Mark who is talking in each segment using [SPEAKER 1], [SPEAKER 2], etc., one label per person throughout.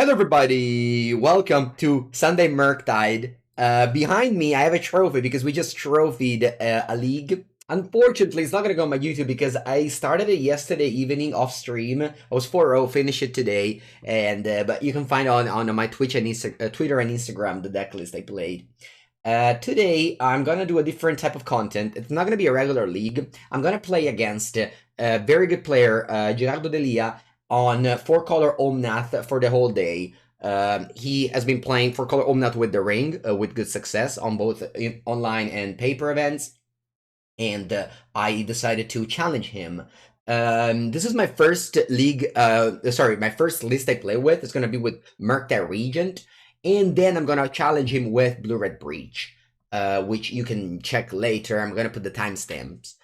[SPEAKER 1] Hello everybody, welcome to Sunday Murktide. Behind me I have a trophy because we just trophied a league. Unfortunately, it's not going to go on my YouTube because I started it yesterday evening off stream. I was 4-0, finished it today, and but you can find on my Twitch and Twitter and Instagram the deck list I played. Today I'm gonna do a different type of content. It's not gonna be a regular league. I'm gonna play against a very good player, Gerardo Delia, on 4-color Omnath for the whole day. He has been playing 4-color Omnath with the ring with good success on both online and paper events, and I decided to challenge him. This is my first league, my first list I play with. It's gonna be with Murktide Regent, and then I'm gonna challenge him with Blue-Red Breach, which you can check later. I'm gonna put the timestamps.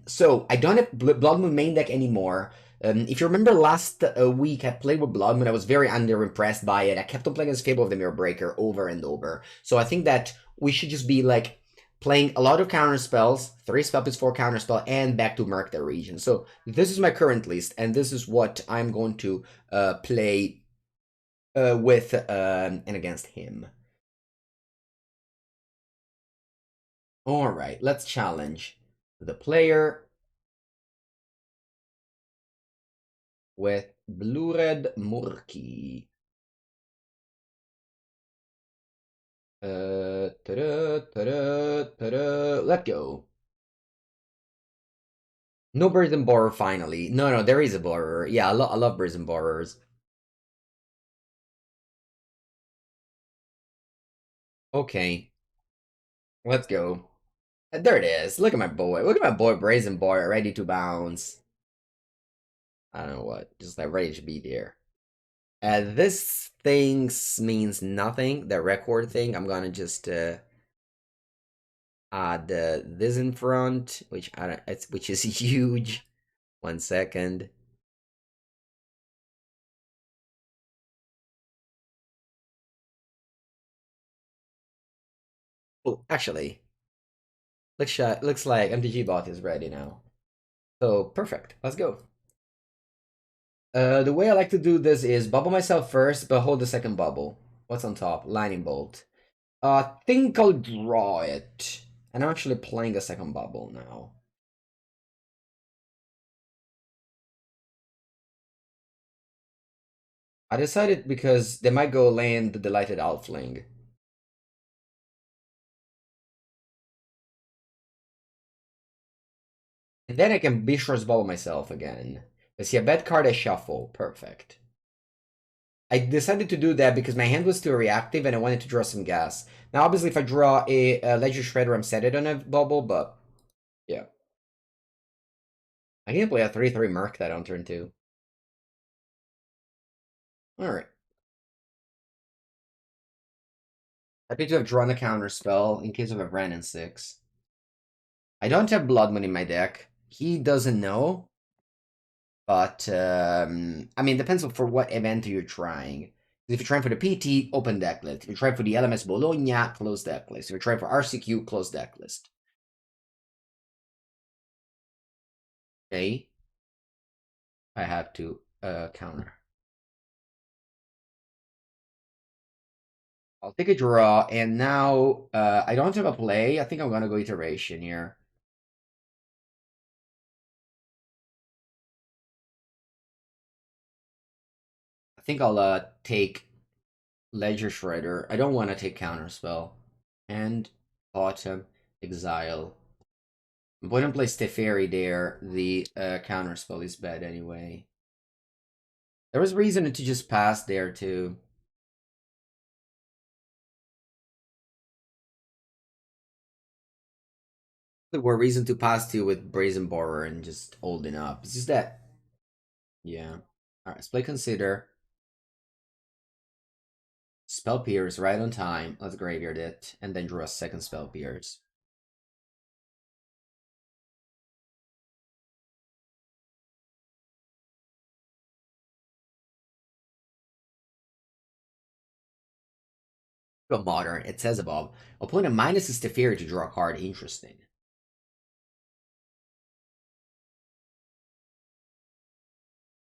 [SPEAKER 1] So I don't have Blood Moon main deck anymore. If you remember last week, I played with Blood Moon. I was very under-impressed by it. I kept on playing as Fable of the Mirror Breaker over and over. So I think that we should just be like playing a lot of counter spells, 3 spell pits, 4 counter spell, and back to Murktide Regent. So this is my current list, and this is what I'm going to play with and against him. Alright, let's challenge the player with Blue-Red Murky. Let go. No Brazen Borrower finally. No, there is a Borrower. Yeah, I love Brazen Borrowers. Okay. Let's go. There it is. Look at my boy. Look at my boy Brazen Borrower ready to bounce. I don't know what. Just like ready to be there. This thing means nothing. The record thing. I'm gonna just add this in front, which which is huge. 1 second. Oh, actually, looks like MTG bot is ready now. So perfect. Let's go. The way I like to do this is bubble myself first, but hold the second bubble. What's on top? Lightning bolt. I think I'll draw it. And I'm actually playing a second bubble now. I decided because they might go land the Delighted Elfling. And then I can Mishra's bubble myself again. I see a bad card, I shuffle. Perfect. I decided to do that because my hand was too reactive and I wanted to draw some gas. Now, obviously, if I draw a Ledger Shredder, I'm set it on a bubble, but yeah. I can play a 3-3 Murktide on turn 2. Alright. Happy to have drawn a counter spell in case of a Ren and 6. I don't have Blood Moon in my deck. He doesn't know. But, I mean, depends on for what event you're trying. If you're trying for the PT, open deck list. If you're trying for the LMS Bologna, close deck list. If you're trying for RCQ, close deck list. Okay. I have to counter. I'll take a draw, and now I don't have a play. I think I'm gonna go iteration here. I think I'll take Ledger Shredder. I don't want to take Counterspell. And Autumn, Exile. I'm going to play Teferi there. The Counterspell is bad anyway. There was reason to just pass there too. There were reason to pass to with Brazen Borrower and just holding up. It's just that. Yeah. Alright, let's play Consider. Spell Pierce right on time. Let's graveyard it. And then draw a second Spell Pierce. Go Modern. It says above. Opponent minus his Teferi to draw a card. Interesting.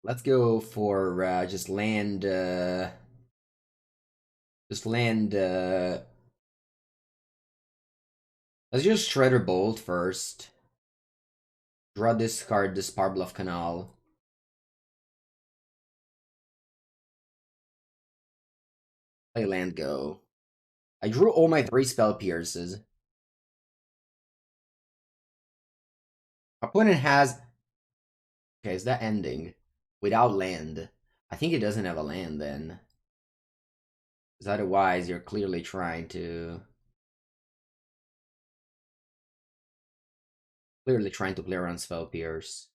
[SPEAKER 1] Let's go for just land. Just land. Let's just Shredder Bolt first. Draw this card, the Spirebluff Canal. Play land go. I drew all my 3 spell pierces. Opponent has. Okay, is that ending? Without land. I think it doesn't have a land then. Because otherwise, you're clearly trying to. Clearly trying to play around spell pierce.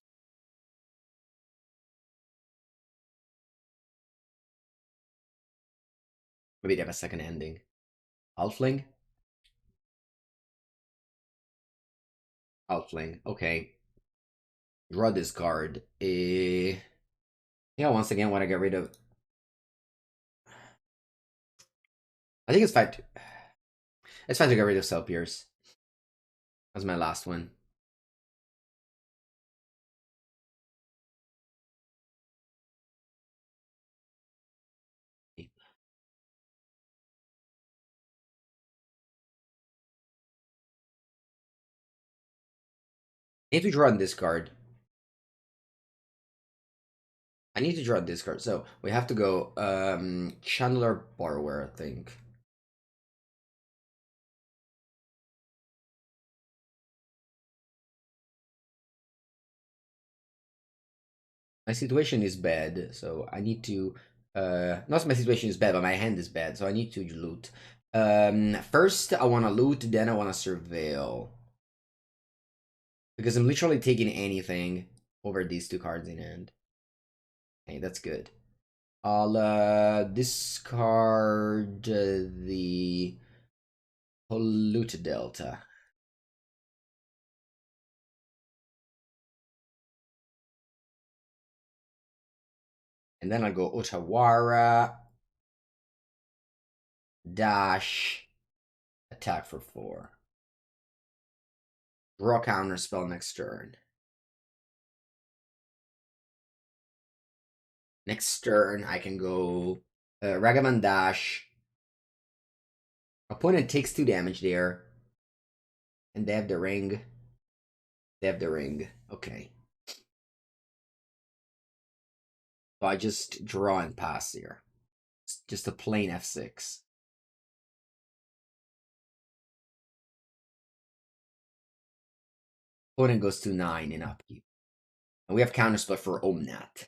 [SPEAKER 1] Maybe they have a second ending. Halfling? Halfling, okay. Draw this card. Yeah, once again, want to get rid of. I think it's fine. It's fine to get rid of Cell Pierce. That's my last one. I need to draw on this card. I need to draw this card. So we have to go Chandler Borrower, I think. My situation is bad, so I need to not my situation is bad, but my hand is bad, so I need to loot. First I wanna loot, then I wanna surveil. Because I'm literally taking anything over these 2 cards in hand. Okay, that's good. I'll discard the Polluted Delta. And then I'll go Otawara, dash, attack for 4. Draw Counterspell next turn. Next turn, I can go Ragavan dash. Opponent takes 2 damage there. And they have the ring. They have the ring. Okay. So I just draw and pass here. It's just a plain F6. Opponent goes to 9 in upkeep. And we have Counterspell for Omnath.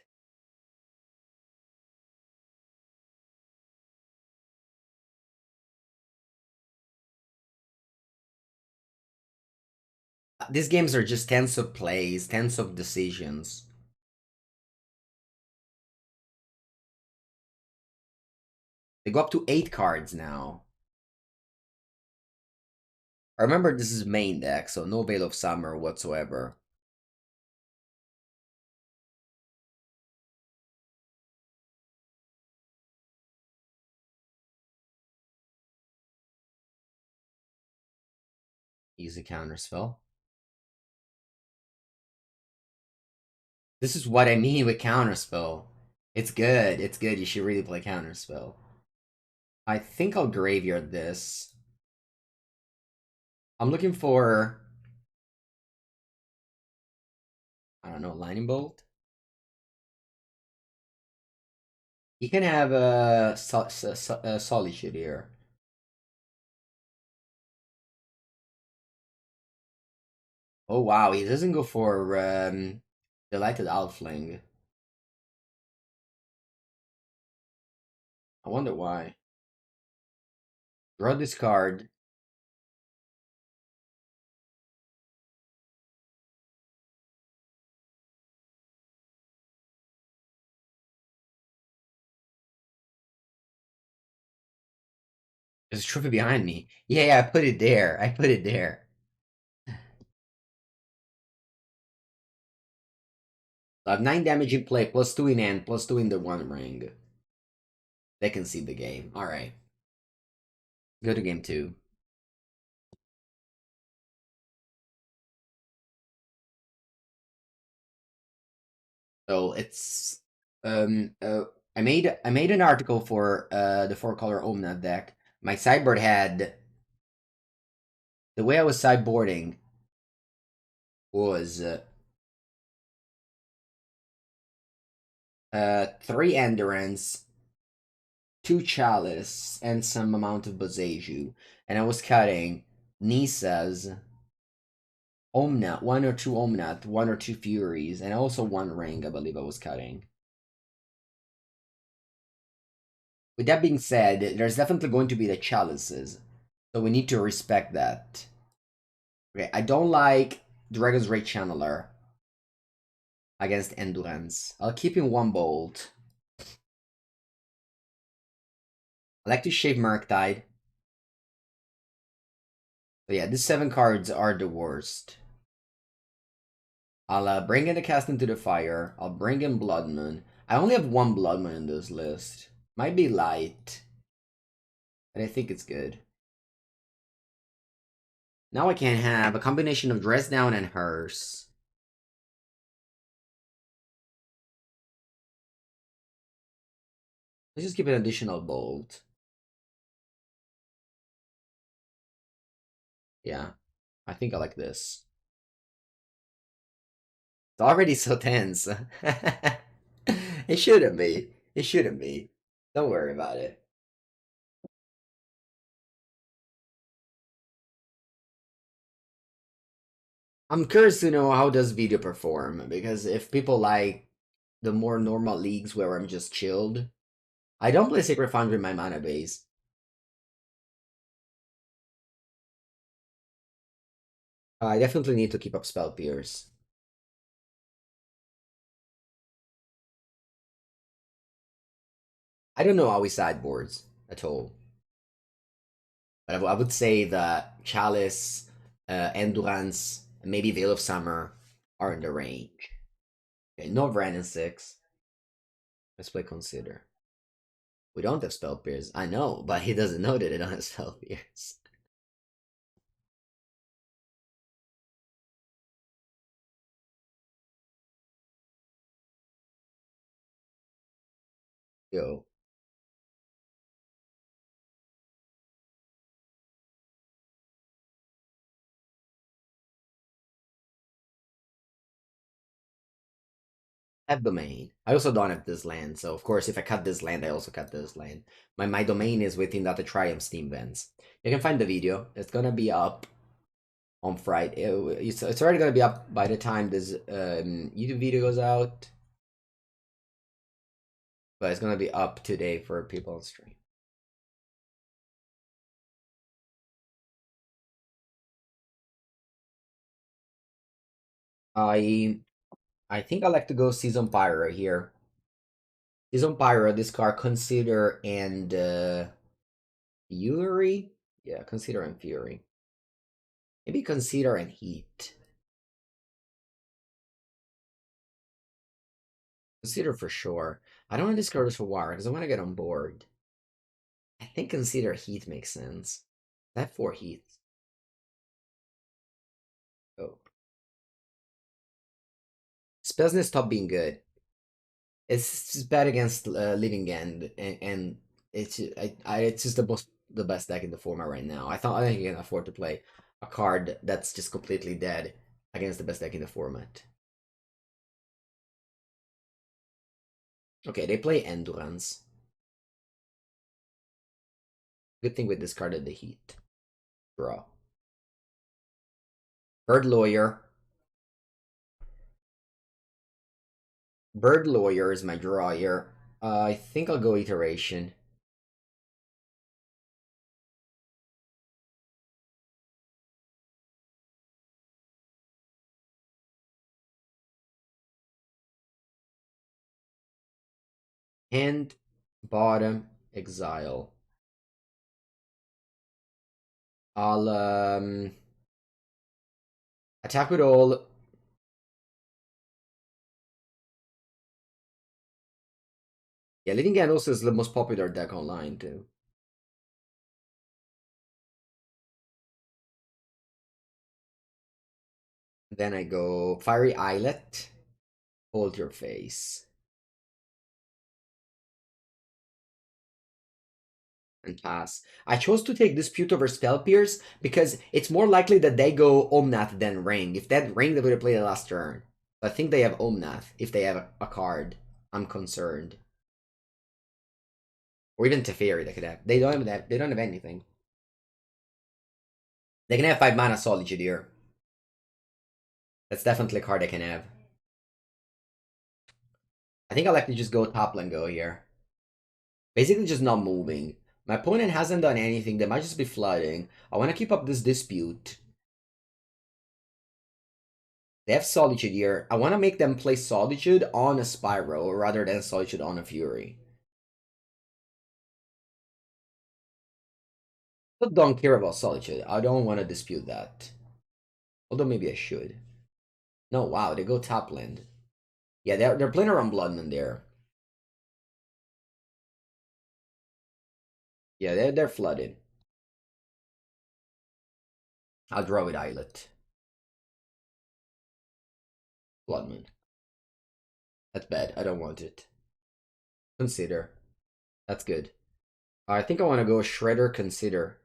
[SPEAKER 1] These games are just tens of plays, tens of decisions. They go up to 8 cards now. I remember this is main deck, so no Veil of Summer whatsoever. Easy Counterspell. This is what I mean with Counterspell. It's good. It's good. You should really play Counterspell. I think I'll graveyard this. I'm looking for... I don't know, Lightning Bolt? He can have a Solitude here. Oh wow, he doesn't go for Delighted Outfling. I wonder why. Draw this card. There's a trophy behind me. Yeah, I put it there. I put it there. I have 9 damage in play, plus 2 in hand, plus 2 in the 1 ring. They can see the game. Alright. Go to game 2. So it's I made an article for the 4-color Omnath deck. My sideboard had the way I was sideboarding was 3 Endurance, 2 Chalice, and some amount of Boseiju. And I was cutting Nisa's Omnath, 1 or 2 Omnath, 1 or 2 Furies, and also 1 Ring, I believe I was cutting. With that being said, there's definitely going to be the Chalices, so we need to respect that. Okay, I don't like Dragon's Rage Channeler against Endurance. I'll keep him 1 Bolt. I like to shave Murktide. But yeah, these 7 cards are the worst. I'll bring in the Cast into the Fire. I'll bring in Blood Moon. I only have 1 Blood Moon in this list. Might be light, but I think it's good. Now I can have a combination of Dress Down and Hearse. Let's just give an additional Bolt. Yeah, I think I like this. It's already so tense. It shouldn't be. It shouldn't be. Don't worry about it. I'm curious to know how does VEEDEO perform, because if people like the more normal leagues where I'm just chilled, I don't play Sacred Foundry in my mana base. I definitely need to keep up Spell Pierce. I don't know how he sideboards at all. But I would say that Chalice, Endurance, and maybe Veil of Summer are in the range. Okay, no Vren in 6. Let's play Consider. We don't have Spell Pierce. I know, but he doesn't know that they don't have Spell Pierce. Yo. I have domain. I also don't have this land, so of course if I cut this land, I also cut this land. My domain is within that Triumph Steam Vents. You can find the video. It's gonna be up on Friday. It's already gonna be up by the time this YouTube video goes out. But it's gonna be up today for people on stream. I I think I like to go Seasoned Pyro here. Seasoned Pyro, discard Consider and Fury? Yeah, Consider and Fury. Maybe Consider and Heat. Consider for sure. I don't want to discard this for War because I want to get on board. I think Consider Heat makes sense. I have 4 Heats. Oh. Spellsness stop being good. It's just bad against Living End, and it's just the best deck in the format right now. I think you can afford to play a card that's just completely dead against the best deck in the format. Okay, they play Endurance. Good thing we discarded the Heat. Draw. Bird Lawyer. Bird Lawyer is my draw here. I think I'll go Iteration. Hand, bottom, exile. I'll attack with all. Yeah, Living End also is the most popular deck online too. Then I go Fiery Islet. Hold your face. and pass. I chose to take Dispute over Spell Pierce because it's more likely that they go Omnath than Ring. If that Ring, they would have played the last turn. I think they have Omnath if they have a card. I'm concerned. Or even Teferi they could have. They don't have anything. They can have 5 mana Solitude here. That's definitely a card they can have. I think I like to just go top and go here. Basically just not moving. My opponent hasn't done anything. They might just be flooding. I want to keep up this dispute. They have Solitude here. I want to make them play Solitude on a Spyro rather than Solitude on a Fury. I don't care about Solitude. I don't want to dispute that. Although maybe I should. No, wow, they go top land. Yeah, they're playing around Bloodman there. Yeah, they're flooded. I'll draw with Islet. Bloodman. That's bad. I don't want it. Consider. That's good. I think I want to go Shredder Consider.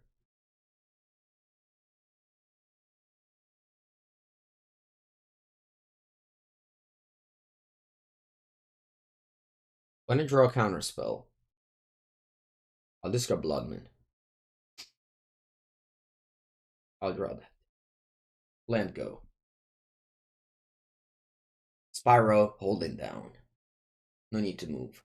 [SPEAKER 1] I'm gonna draw a Counterspell. I'll discard Bloodman. I'll draw that. Land go. Spyro, holding down. No need to move.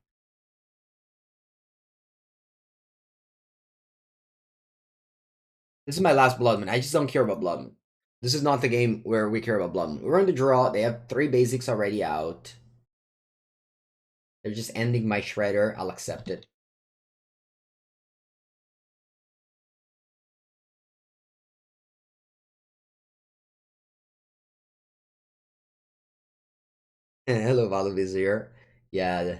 [SPEAKER 1] This is my last Bloodman. I just don't care about Bloodman. This is not the game where we care about Bloodman. We're on the draw. They have 3 basics already out. They're just ending my Shredder. I'll accept it. Hello, Valovizier. Yeah, the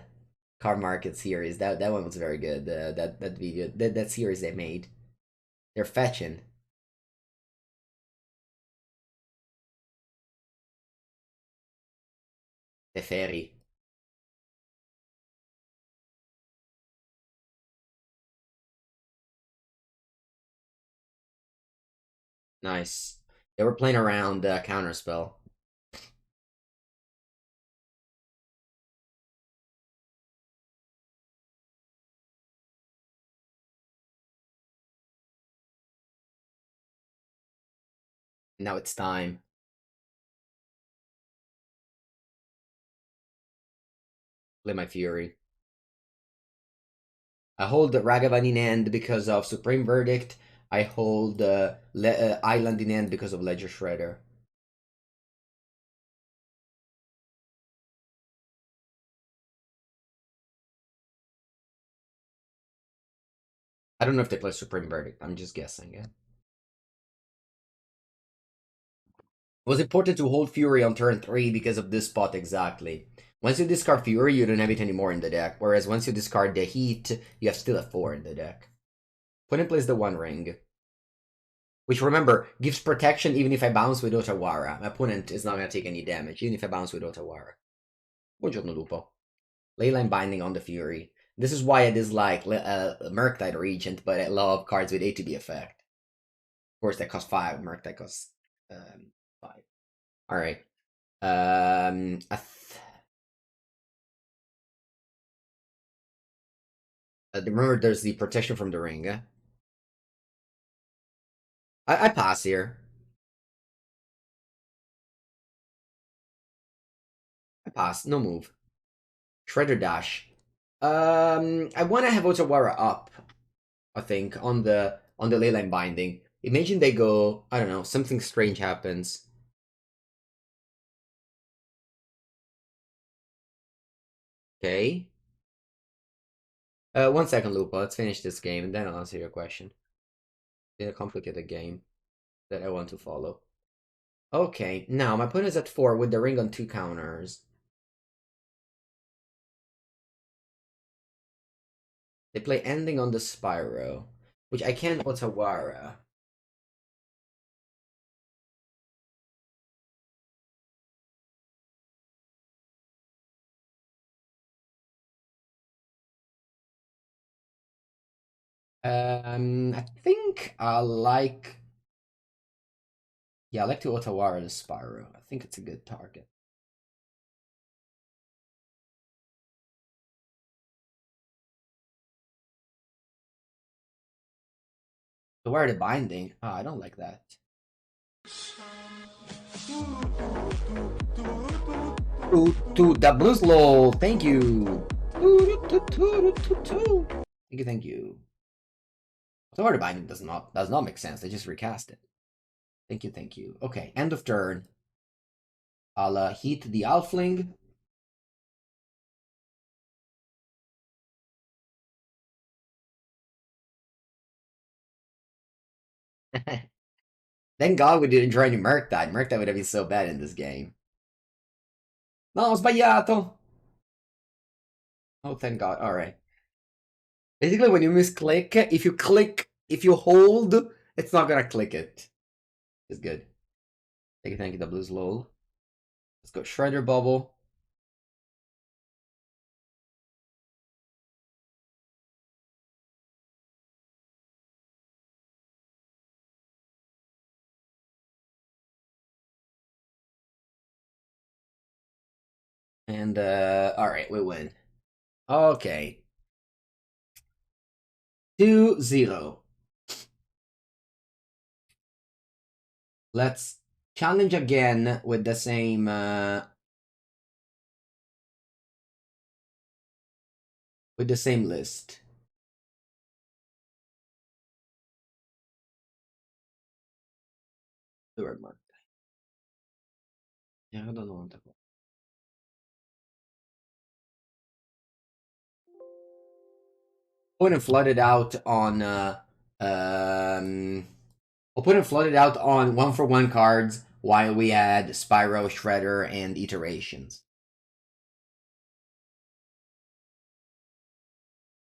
[SPEAKER 1] Car Market series. That one was very good. That video, that series they made. They're fetching. The Fairy. Nice. They were playing around Counterspell. Now it's time. Play my Fury. I hold the Ragavan in hand because of Supreme Verdict. I hold Island in hand because of Ledger Shredder. I don't know if they play Supreme Verdict. I'm just guessing. Yeah. It was important to hold Fury on turn 3 because of this spot exactly. Once you discard Fury, you don't have it anymore in the deck. Whereas once you discard the Heat, you have still a 4 in the deck. Put in place the One Ring. Which, remember, gives protection even if I bounce with Otawara. My opponent is not going to take any damage, even if I bounce with Otawara. Buongiorno, Lupo. Leyline Binding on the Fury. This is why I dislike Murktide Regent, but I love cards with ATB effect. Of course, that costs 5. Murktide costs 5. Alright. Remember, there's the protection from the ring. I pass here. I pass. No move. Shredder Dash. I want to have Otawara up. I think on the Leyline Binding. Imagine they go. I don't know. Something strange happens. Okay. 1 second, Lupo. Let's finish this game and then I'll answer your question. It's a complicated game that I want to follow. Okay, now my opponent is at 4 with the ring on 2 counters. They play ending on the Spyro, which I can Otawara. I think I like. Yeah, I like to Otawara the Spyro. I think it's a good target. Otawara the Binding. Oh, I don't like that. That blue's low. Thank you. Thank you, thank you. Otawara the Binding does not make sense. They just recast it. Thank you, thank you. Okay, end of turn. I'll heat the Alfling. Thank God we didn't try any Murktide. Murktide would have been so bad in this game. No, ho sbagliato. Oh, thank God. All right. Basically, when you misclick, if you hold, it's not gonna click it. It's good. Thank you, the blues lol. Let's go Shredder Bubble. And, alright, we win. Okay. 2-0. Let's challenge again with the same, list. UR Murktide. Yeah, I don't know what to call. Opponent flooded out on, opponent flooded out on 1-for-1 cards while we had Spyro, Shredder, and Iterations.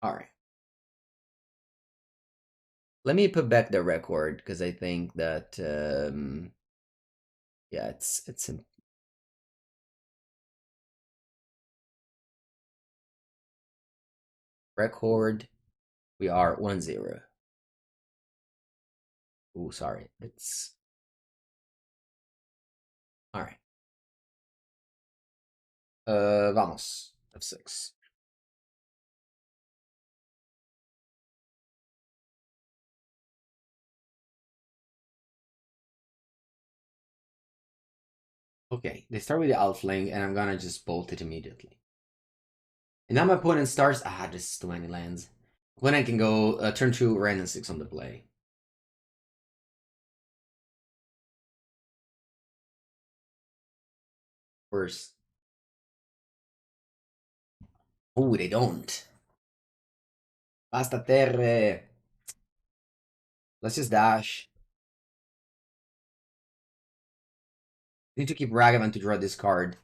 [SPEAKER 1] Alright. Let me put back the record because I think that yeah, it's record. We are 1-0. Oh, sorry. It's all right. Vamos. F6. Okay, they start with the Alfling, and I'm gonna just bolt it immediately. And now my opponent starts. Ah, this is too many lands. When I can go turn 2, random 6 on the play. Worse. Oh, they don't. Basta terre. Let's just dash. Need to keep Ragavan to draw this card.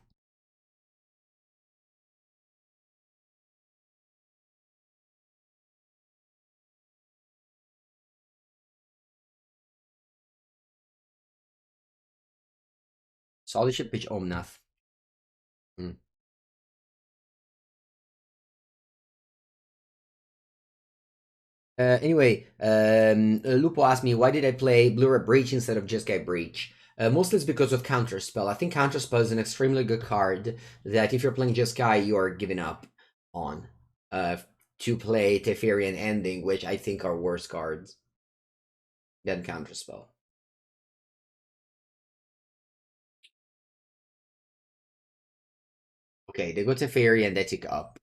[SPEAKER 1] Solid ship pitch Omnath. Anyway, Lupo asked me, why did I play Blue-Red Breach instead of Just Guy Breach? Mostly it's because of Counterspell. I think Counterspell is an extremely good card that if you're playing Just Guy, you are giving up on to play Teferi and Ending, which I think are worse cards than Counterspell. Okay, they go Teferi and they tick up.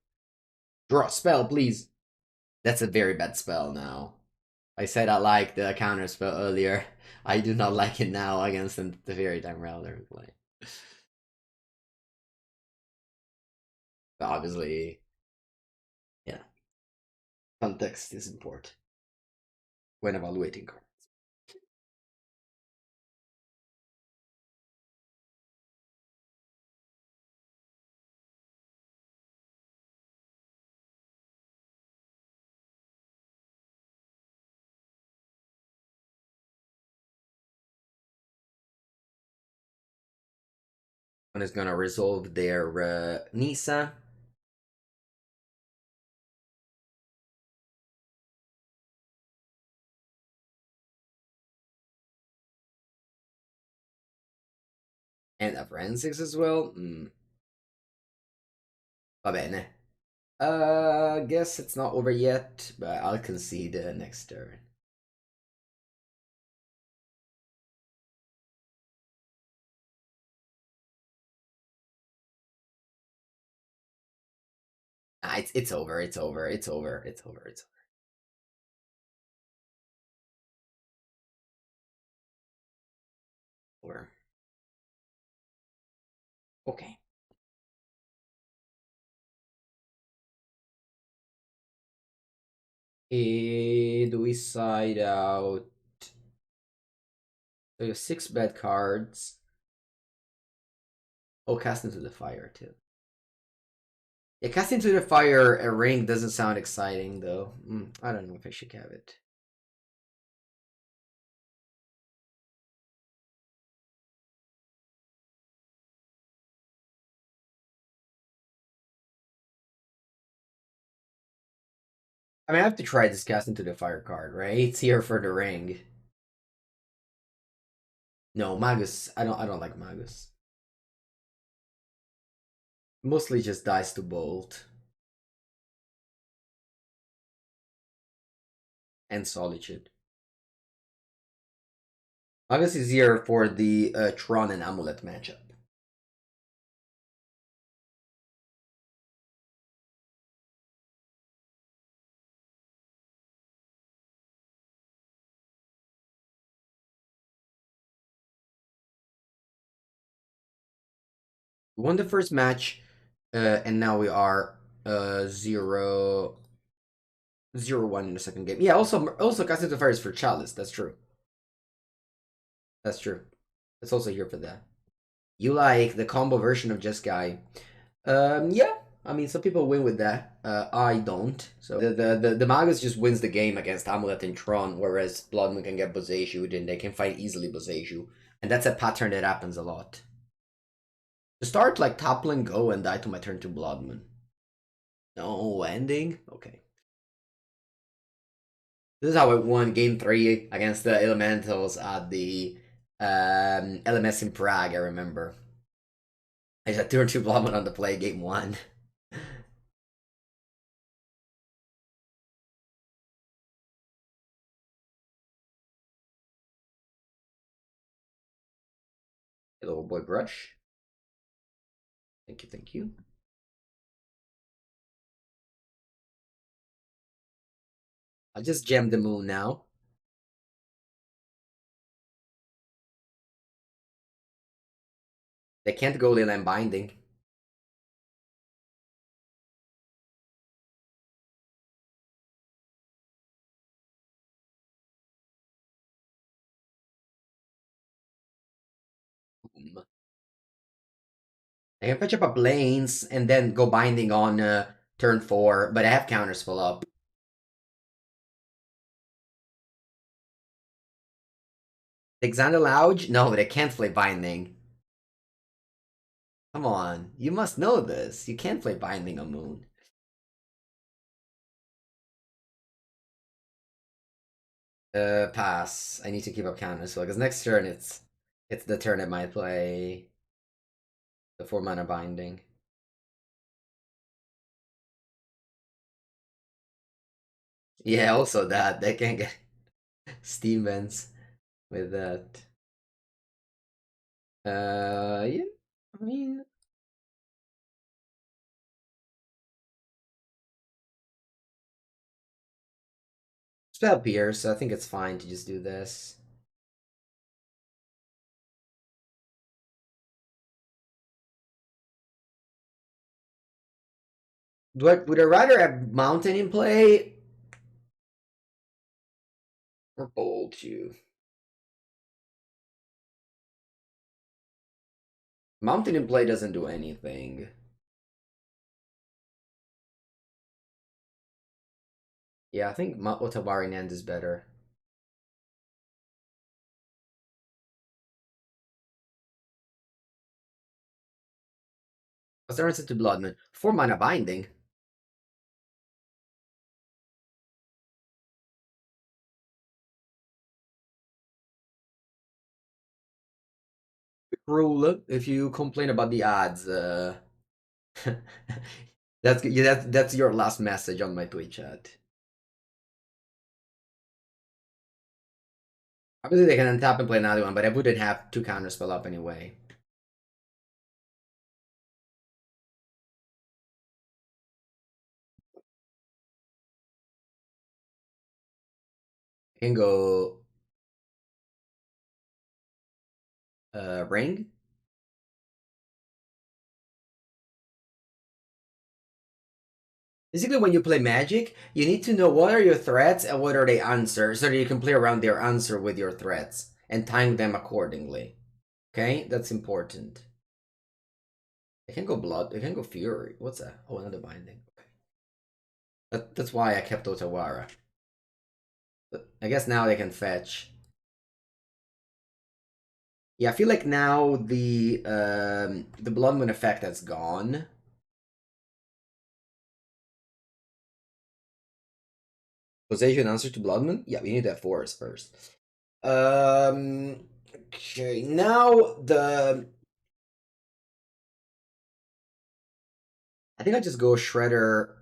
[SPEAKER 1] Draw a spell, please. That's a very bad spell now. I said I like the Counterspell earlier. I do not like it now against the Teferi Time Rattler play. But obviously, yeah, context is important when evaluating cards. One is gonna resolve their Nisa. And a forensics as well. Va bene. Guess it's not over yet, but I'll concede next turn. Nah, it's over. It's over. It's over. It's over. It's over. Okay. Do we side out? So you have 6 bad cards. Oh, cast into the fire too. Yeah, cast into the fire a ring doesn't sound exciting though. I don't know if I should have it. I mean, I have to try this cast into the fire card, right? It's here for the ring. No, Magus. I don't like Magus. Mostly just dies to bolt. And Solitude. Magus is here for the Tron and Amulet matchup. We won the first match, and now we are 0-1 in the second game. Yeah, also cast into fire is for Chalice. That's true. That's true. It's also here for that. You like the combo version of Just Guy? Yeah. I mean, some people win with that. I don't. So the Magus just wins the game against Amulet and Tron, whereas Blood Moon can get Boseiju, then they can fight easily Boseiju. And that's a pattern that happens a lot. To start, like, toppling go and die to my turn to Blood Moon. No ending? Okay. This is how I won game 3 against the Elementals at the LMS in Prague, I remember. I just had turn 2 Blood Moon on the play game 1. Hello, boy brush. Thank you, thank you. I'll just gem the moon now. They can't go Leyline Binding. I can fetch up a Blains and then go Binding on turn 4, but I have Counterspell up. Xander Louge? No, they can't play Binding. Come on, you must know this. You can't play Binding on Moon. Pass. I need to keep up Counterspell because next turn it's the turn it might play the 4 mana Binding. Yeah, also that they can get Steam Vents with that. Yeah. I mean, Spell Pierce, so I think it's fine to just do this. Would I rather have Mountain in play or Bold you? Mountain in play doesn't do anything. Yeah, I think Otawara in hand is better. What's the answer to Bloodman? 4 mana Binding. Cruel if you complain about the ads. That's your last message on my Twitch chat. Obviously, they can untap and play another one, but I wouldn't have two counterspell up anyway. I can go ring. Basically, when you play Magic, you need to know what are your threats and what are the answers, so that you can play around their answer with your threats and time them accordingly. Okay, that's important. I can go blood. I can go fury. What's that? Oh, another binding. Okay. That's why I kept Otawara. But I guess now they can fetch. Yeah, I feel like now the Blood Moon effect has gone. Possession answer to Blood Moon? Yeah, we need that forest first. Okay, now I think I just go Shredder.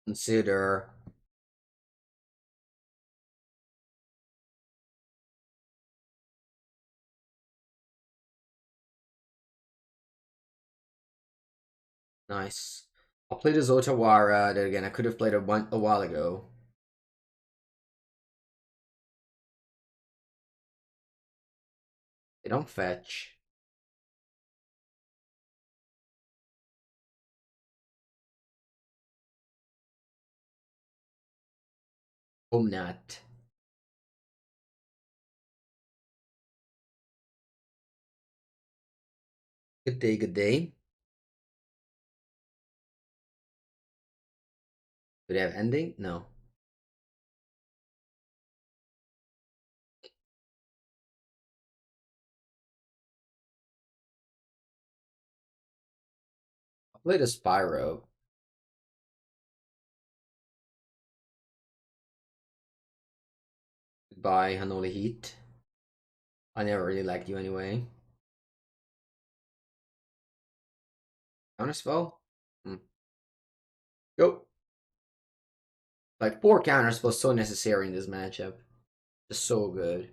[SPEAKER 1] Consider. Nice. I'll play this Otawara that again I could have played a while ago. They don't fetch. Omnath. Good day, good day. Do they have ending? No. I'll play the Spyro. Goodbye, Unholy Heat. I never really liked you anyway. Counterspell? Hmm. Go. Like, poor Counterspell so necessary in this matchup. Just so good.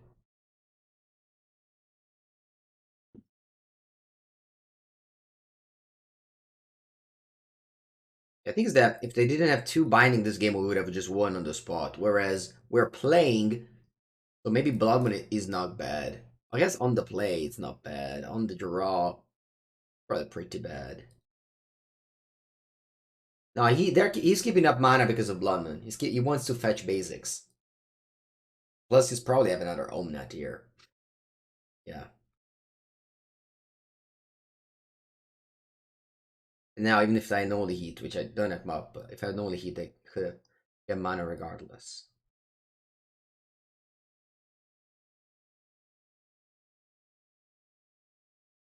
[SPEAKER 1] I think is that if they didn't have two binding this game, we would have just won on the spot. Whereas we're playing, so maybe Blood Moon is not bad. I guess on the play, it's not bad. On the draw, probably pretty bad. No, he's keeping up mana because of Blood Moon. He wants to fetch basics. Plus, he's probably have another Omnath here. Yeah. And now, even if I know the Heat, which I don't have up, but if I know the Heat, I could get mana regardless.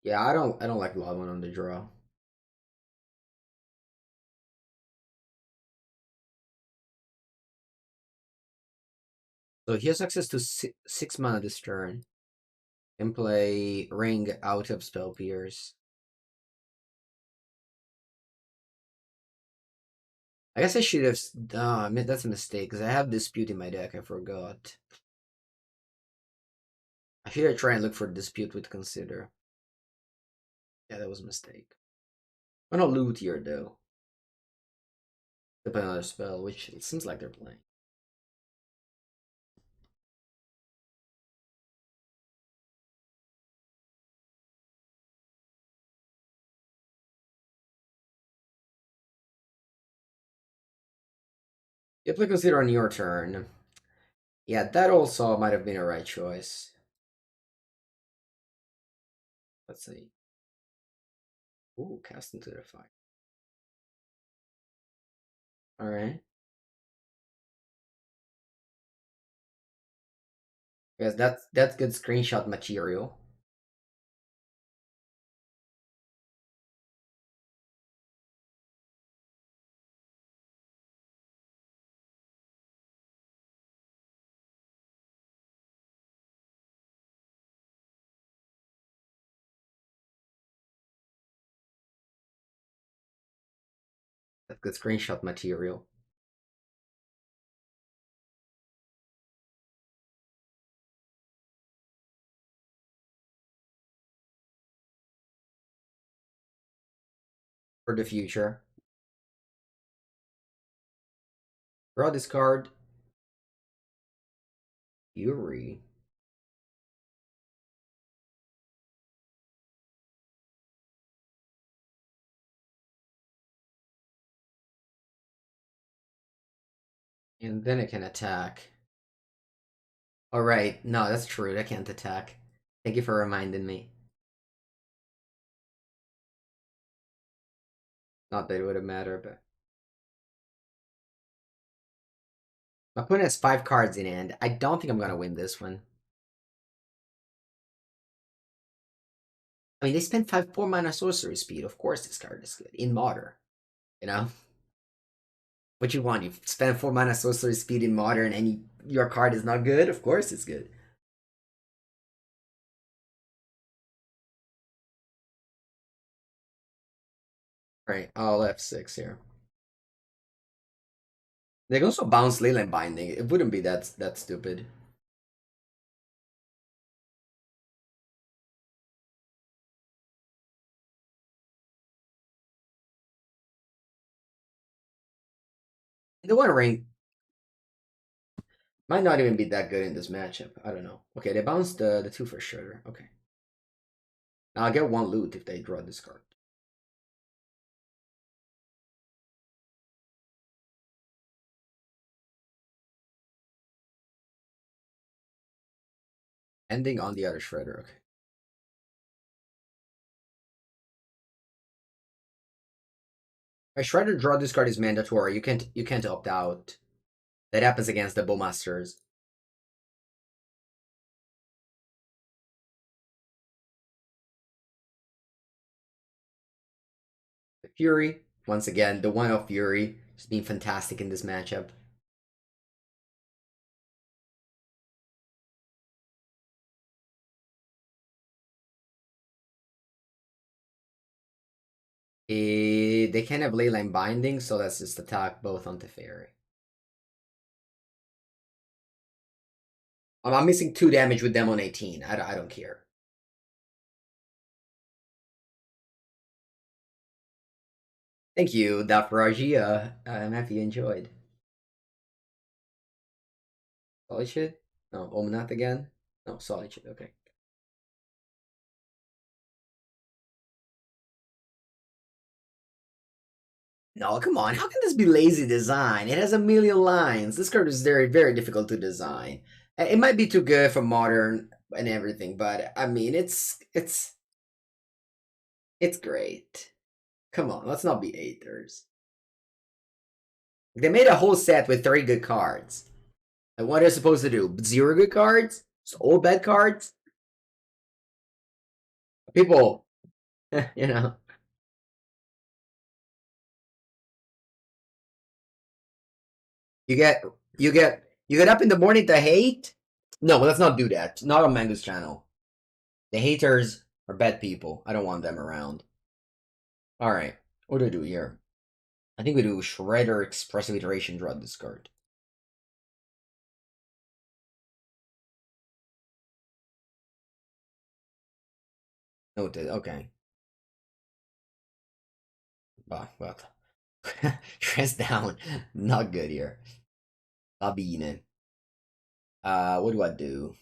[SPEAKER 1] Yeah, I don't like Blood Moon on the draw. So he has access to six mana this turn. Can play Ring out of Spell Pierce. I guess I should have. I mean, that's a mistake because I have Dispute in my deck. I forgot. I should try and look for Dispute with Consider. Yeah, that was a mistake. I'm gonna loot here though. To play another spell, which it seems like they're playing. You play Consider on your turn. Yeah, that also might have been a right choice. Let's see. Ooh, cast into the fire. Alright. Yes, that's good screenshot material. That's good screenshot material. For the future. Draw this card. Fury. And then it can attack. Alright, no, that's true. That can't attack. Thank you for reminding me. Not that it would have mattered, but... My opponent has 5 cards in hand. I don't think I'm gonna win this one. I mean, they spent 4 mana sorcery speed. Of course this card is good. In Modern. You know? What you want? You spend 4 mana sorcery speed in Modern and your card is not good? Of course it's good. Right, I'll F6 here. They can also bounce Leyline Binding. It wouldn't be that stupid. The One Ring might not even be that good in this matchup. I don't know. Okay, they bounced the 2 for sure. Okay. Now I'll get 1 loot if they draw this card. Ending on the other Shredder. Okay. A Shredder draw this card is mandatory. You can't opt out. That happens against the Bowmasters. The Fury, once again, the 1-off Fury, just being fantastic in this matchup. They can have Leyline Binding, so let's just attack both on Teferi. I'm missing 2 damage with them on 18. I don't care. Thank you, Dafragia. I'm happy you enjoyed. Solitude? No, Omnath again? No, Solitude, okay. No, come on. How can this be lazy design? It has a million lines. This card is very, very difficult to design. It might be too good for Modern and everything, but I mean, it's great. Come on, let's not be haters. They made a whole set with 3 good cards. And what are they supposed to do? 0 good cards? So all bad cards? People, you know. You get up in the morning to hate? No, let's not do that. Not on Mengu's channel. The haters are bad people. I don't want them around. Alright, what do I do here? I think we do Shredder, Expressive Iteration, draw this card. Noted, okay. Well, stress down. Not good here. Sabine. What do I do?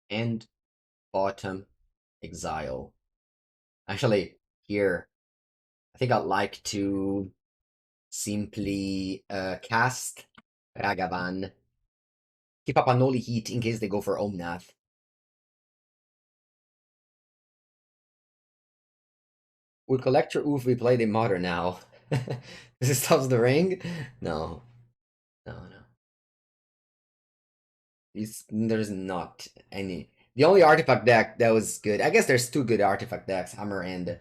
[SPEAKER 1] And bottom, exile. Actually, here, I think I'd like to simply cast Ragavan. Keep up Unholy Heat in case they go for Omnath. Would Collector Oof be played in Modern now? This stops the ring? No. No. There's not any. The only artifact deck that was good. I guess there's 2 good artifact decks, Hammer and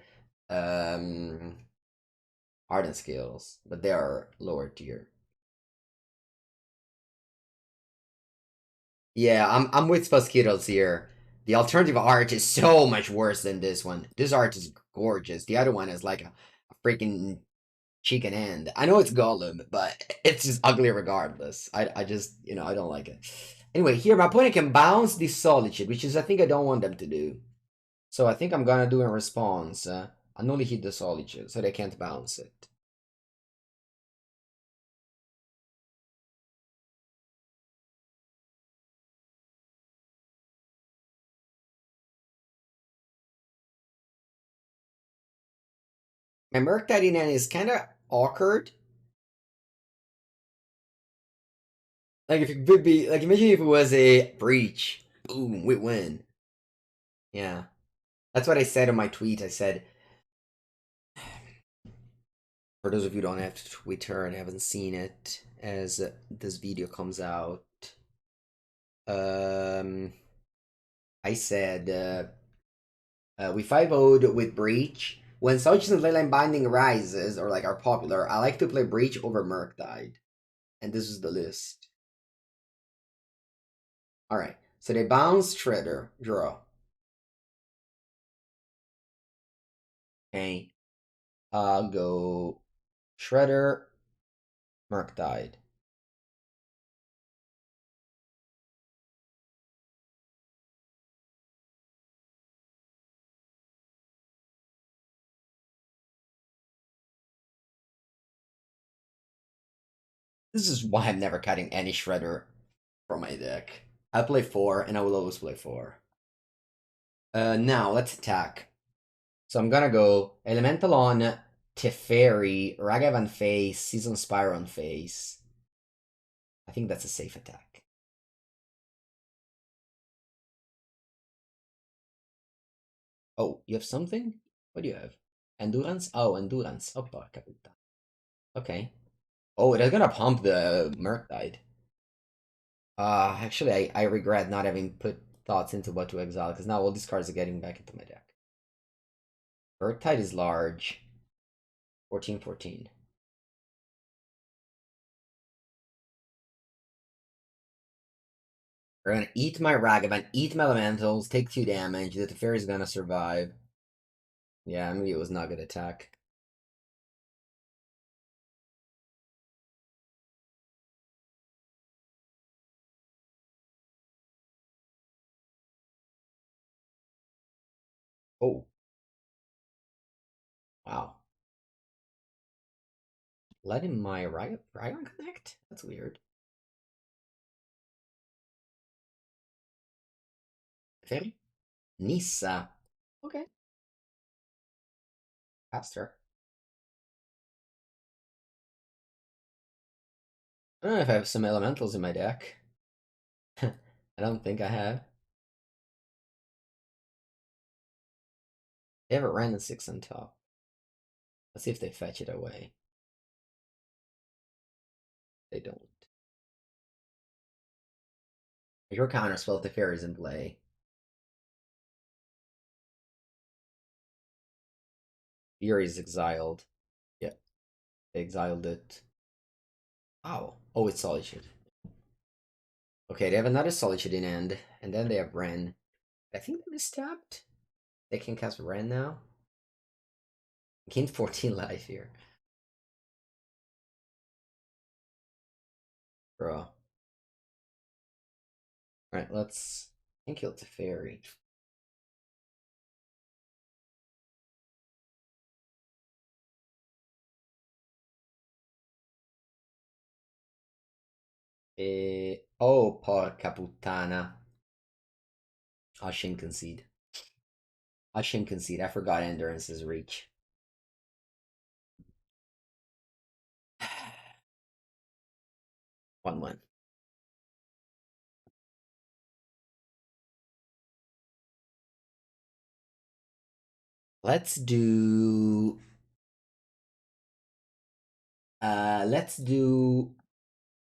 [SPEAKER 1] Ardent Scales, but they are lower tier. Yeah, I'm with Skittles here The alternative art is so much worse than this one. This art is gorgeous. The other one is like a freaking chicken end. I know it's Gollum, but it's just ugly regardless. I just, I don't like it. Anyway, here my opponent can bounce the Solitude, which is I think I don't want them to do. So I think I'm gonna do in response, Unholy Heat the Solitude, so they can't bounce it. My Murktide in is kind of awkward. Like if it would be like imagine if it was a breach. Boom, we win. Yeah. That's what I said in my tweet. I said, for those of you who don't have Twitter and haven't seen it, as this video comes out, I said we 5-0'd with Breach. When Solitude and Leyline Binding rises or like are popular, I like to play Breach over Murktide, and this is the list. All right, so they bounce Shredder, draw. Okay, go Shredder, Murktide. This is why I'm never cutting any Shredder from my deck. I play 4, and I will always play 4. Now, let's attack. So I'm gonna go Elemental on Teferi, Ragavan face, Seasoned Pyromancer on face. I think that's a safe attack. Oh, you have something? What do you have? Endurance? Oh, Endurance. Oh, porca puttana. Okay. Oh, it is gonna pump the Murktide. Actually, I regret not having put thoughts into what to exile, because now all these cards are getting back into my deck. Murktide is large. 14/14. We're gonna eat my Ragavan, eat my Elementals, take 2 damage. The Teferi's gonna survive. Yeah, maybe it was not good attack. Oh. Wow. Letting my Ragavan connect? That's weird. Teferi? Nissa. Okay. Faster. I don't know if I have some Elementals in my deck. I don't think I have. They have a random 6 on top. Let's see if they fetch it away. They don't. Your Counterspell if Teferi's in play. Fury's exiled. Yeah, they exiled it. Oh. Oh, it's Solitude. Okay, they have another Solitude in end, and then they have Ren. I think they mistapped. They can cast Ren now. Gain 14 life here. Bro. Alright, let's kill Teferi. Oh, porca puttana. I shouldn't concede. I shouldn't concede. I forgot Endurance's reach. One. Let's do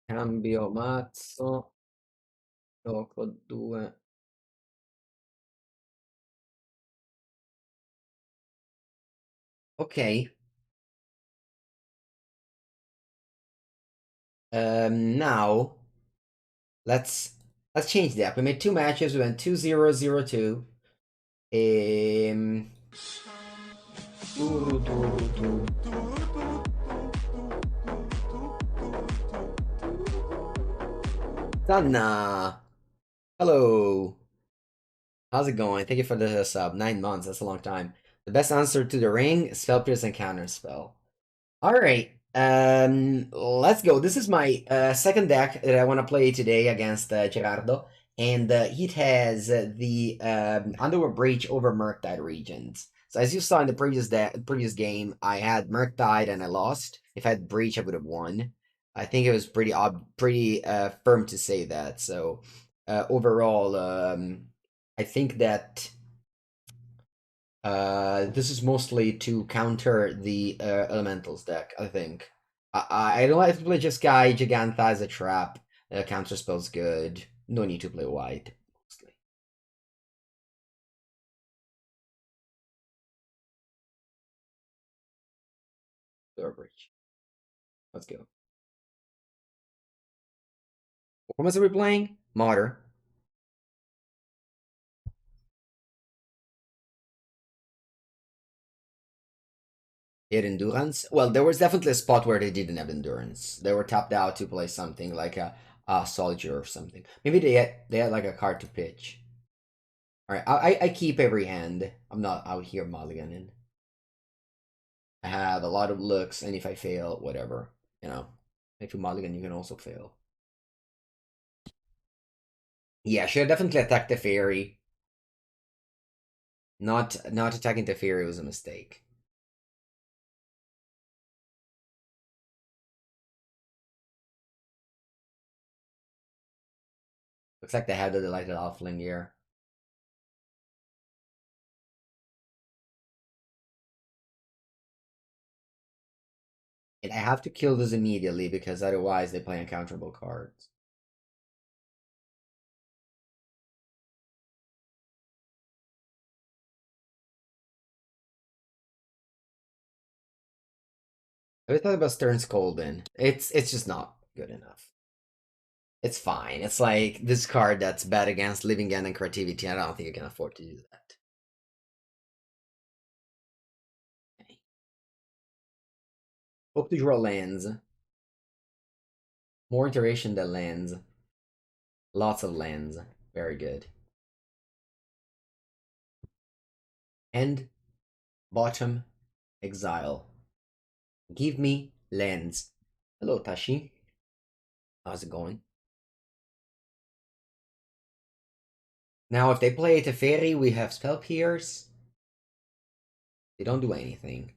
[SPEAKER 1] cambio mazzo. Gioco 2. Okay. Now let's Let's change that. We made 2 matches. We went 2-0-0-2. Um. Sanna. Hello. How's it going? Thank you for the sub. 9 months. That's a long time. The best answer to the ring: spell pierce and counterspell. All right. Let's go. This is my second deck that I want to play today against Gerardo, and it has the Underworld Breach over Murktide Regent. So as you saw in the previous game, I had Murktide and I lost. If I had Breach, I would have won. I think it was pretty firm to say that. So overall, I think that this is mostly to counter the elementals deck, I think. I don't like to play just Sky Giganta as a trap. Counterspell's good. No need to play white, mostly. Door Bridge. Let's go. What was we playing? Martyr. They had endurance. Well, there was definitely a spot where they didn't have endurance. They were tapped out to play something like a soldier or something. Maybe they had like a card to pitch. All right, I keep every hand. I'm not out here mulliganing. I have a lot of looks, and if I fail, whatever, you know. If you mulligan, you can also fail. Yeah, should have definitely attacked the fairy. Not attacking the fairy was a mistake. Looks like they had the delighted halfling here. And I have to kill this immediately because otherwise they play uncounterable cards. I thought about Stern Scolding. It's just not good enough. It's fine. It's like this card that's bad against Living End and Creativity. I don't think you can afford to do that. Okay. Hope to draw lands. More iteration than lands. Lots of lands. Very good. And bottom exile. Give me lands. Hello, Tashi. How's it going? Now, if they play Teferi, we have Spell Pierce. They don't do anything.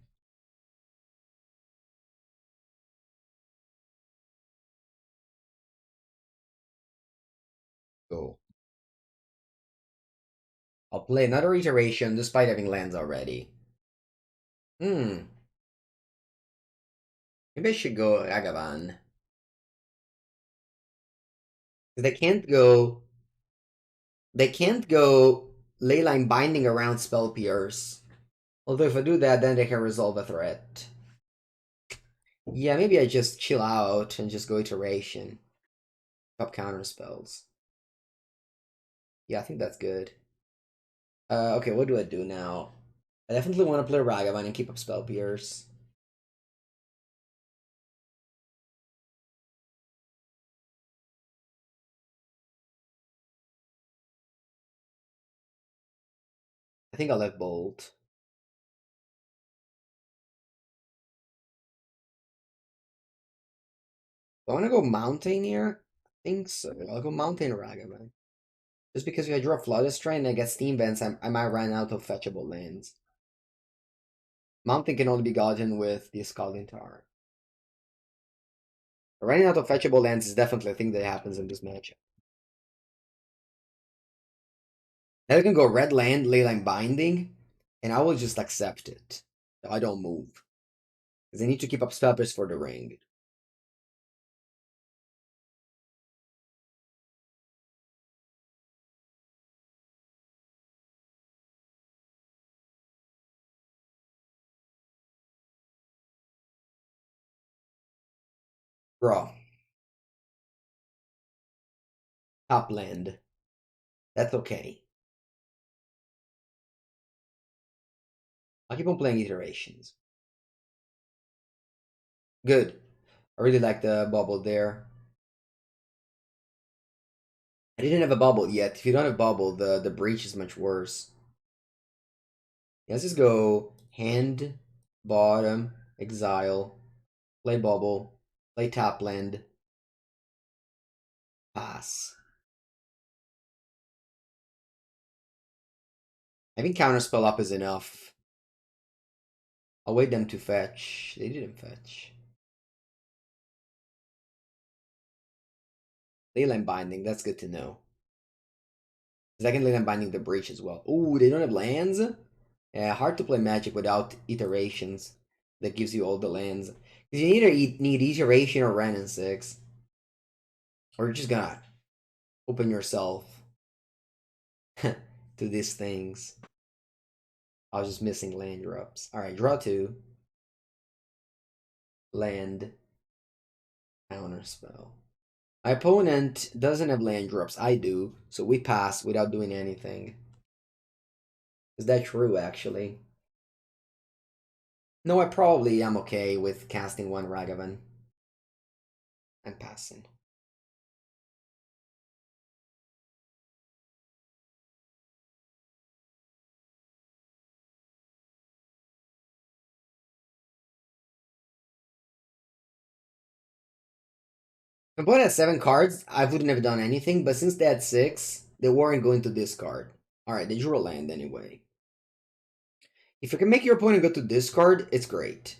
[SPEAKER 1] Go. I'll play another iteration despite having lands already. Hmm. Maybe I should go Ragavan. They can't go. They can't go Leyline Binding around Spell Pierce. Although if I do that, then they can resolve a threat. Yeah, maybe I just chill out and just go iteration. Up counter spells. Yeah, I think that's good. Okay, what do I do now? I definitely want to play Ragavan and keep up Spell Pierce. I think I'll let Bolt. Do I want to go Mountain here? I think so. I'll go Mountain Ragavan. Just because if I draw Flooded Strand and I get Steam Vents, I might run out of fetchable lands. Mountain can only be gotten with the Scalding Tarn. Running out of fetchable lands is definitely a thing that happens in this matchup. Now I can go red land, Leyline Binding, and I will just accept it. I don't move. Because I need to keep up spell pierce for the ring. Draw. Top land. That's okay. I'll keep on playing iterations. Good. I really like the bubble there. I didn't have a bubble yet. If you don't have bubble, the breach is much worse. Let's just go hand, bottom, exile, play bubble, play top land, pass. I think counterspell up is enough. I'll wait them to fetch. They didn't fetch. Leyline binding, that's good to know. Second lane, I'm binding the breach as well. Ooh, they don't have lands? Yeah, hard to play Magic without iterations. That gives you all the lands. Because you either need iteration or Ren and 6. Or you're just gonna open yourself to these things. I was just missing land drops. Alright, draw 2. Land. Counterspell. My opponent doesn't have land drops. I do. So we pass without doing anything. Is that true, actually? No, I probably am okay with casting one Ragavan. And passing. If my opponent had 7 cards, I wouldn't have done anything, but since they had 6, they weren't going to discard. Alright, they drew a land anyway. If you can make your opponent go to discard, it's great.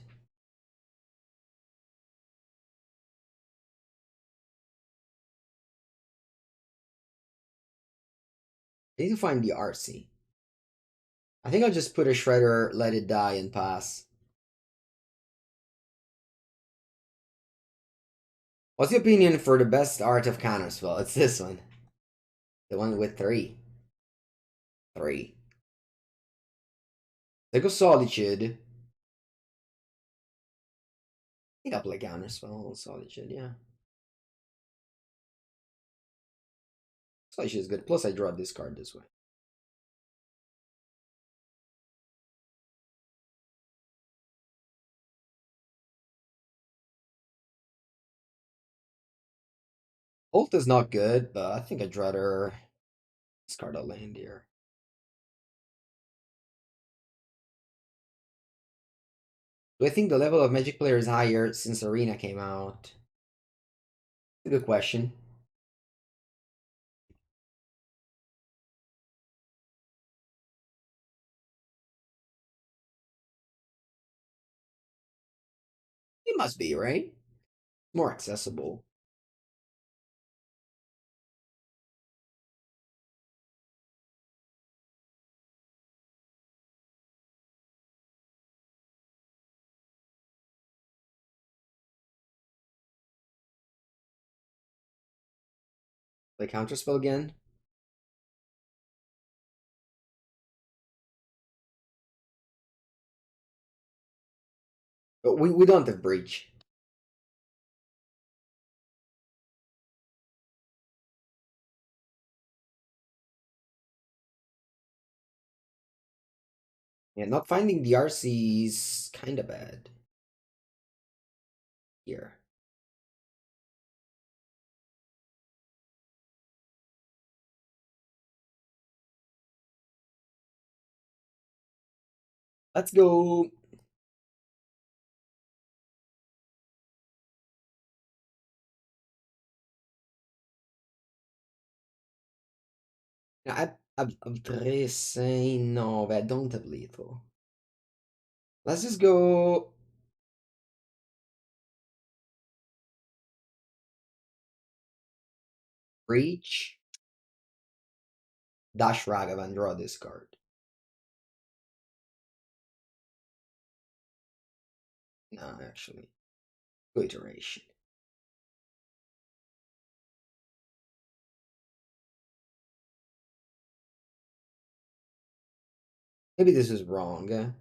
[SPEAKER 1] I need to find the RC. I think I'll just put a Shredder, let it die, and pass. What's your opinion for the best art of Counterspell? It's this one. The one with 3. 3. Take a Solitude. I think I'll play Counterspell, Solitude, yeah. Solitude is good. Plus, I draw this card this way. Ult is not good, but I think I'd rather discard a land here. Do I think the level of Magic player is higher since Arena came out? A good question. It must be, right? More accessible. Play Counterspell again. But we don't have Breach. Yeah, not finding the RC is kind of bad. Here. Let's go. I'm 39, I don't have lethal. Let's just go. Breach. Dash Ragavan, draw this card. No, actually. Go iteration. Maybe this is wrong.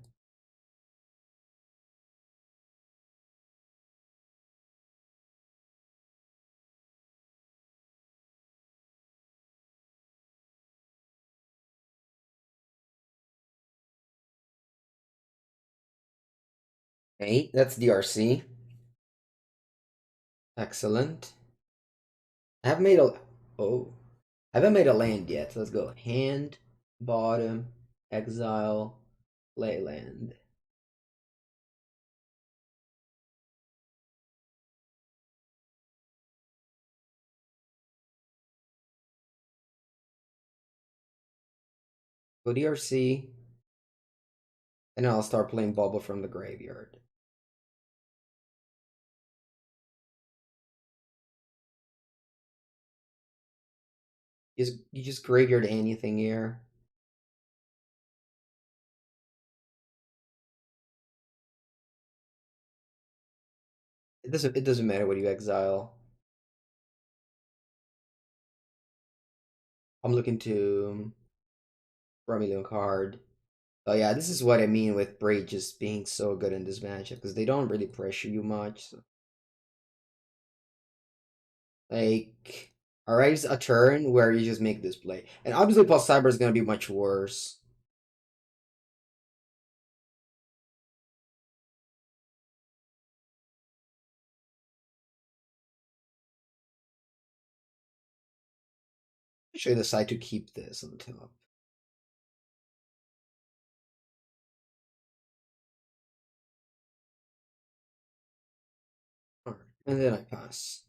[SPEAKER 1] 8, that's DRC. Excellent. I haven't made a... Oh. I haven't made a land yet. So let's go. Hand, bottom, exile, play land. Go DRC. And then I'll start playing Bauble from the graveyard. You just graveyard anything here. It doesn't matter what you exile. I'm looking to Romillion card. Oh yeah, this is what I mean with Braid just being so good in this matchup because they don't really pressure you much. So. Like, arrives a turn where you just make this play, and obviously Pulse Cyber is gonna be much worse. Actually, decide to keep this on the top. Alright, and then I pass.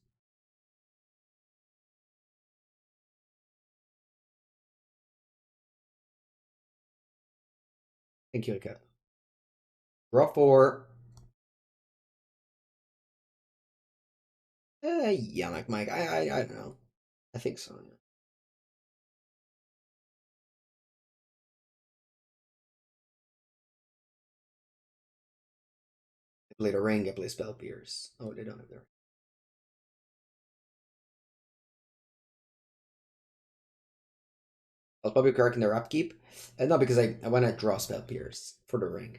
[SPEAKER 1] Thank you, Cap. Draw 4. Yeah, like Mike, I don't know. I think so. Yeah. I played a ring. I play Spell Pierce. Oh, they don't have their. I'll probably correct in their upkeep. No, because I want to draw Spell Pierce for the ring.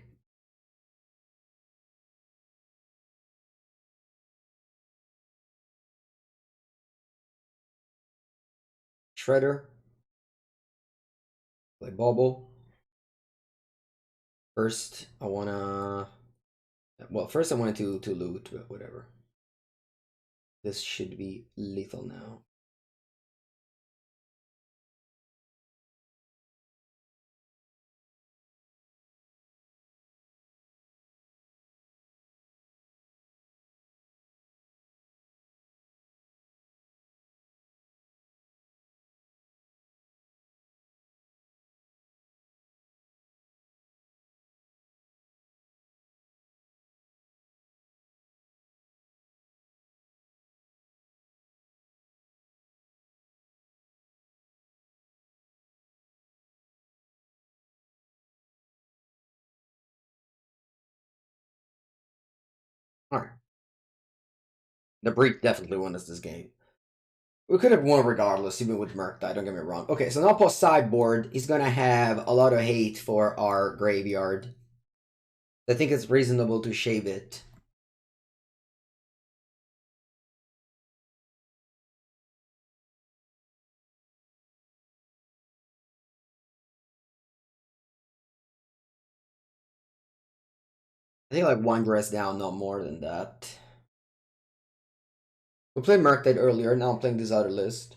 [SPEAKER 1] Shredder. Play Bauble. First, I wanna. Well, first I wanted to loot, but whatever. This should be lethal now. Alright. The Breach definitely won us this game. We could have won regardless, even with Murktide, don't get me wrong. Okay, so now post sideboard, he's gonna have a lot of hate for our graveyard. I think it's reasonable to shave it. I think like one dress down, not more than that. We played Murktide earlier, now I'm playing this other list.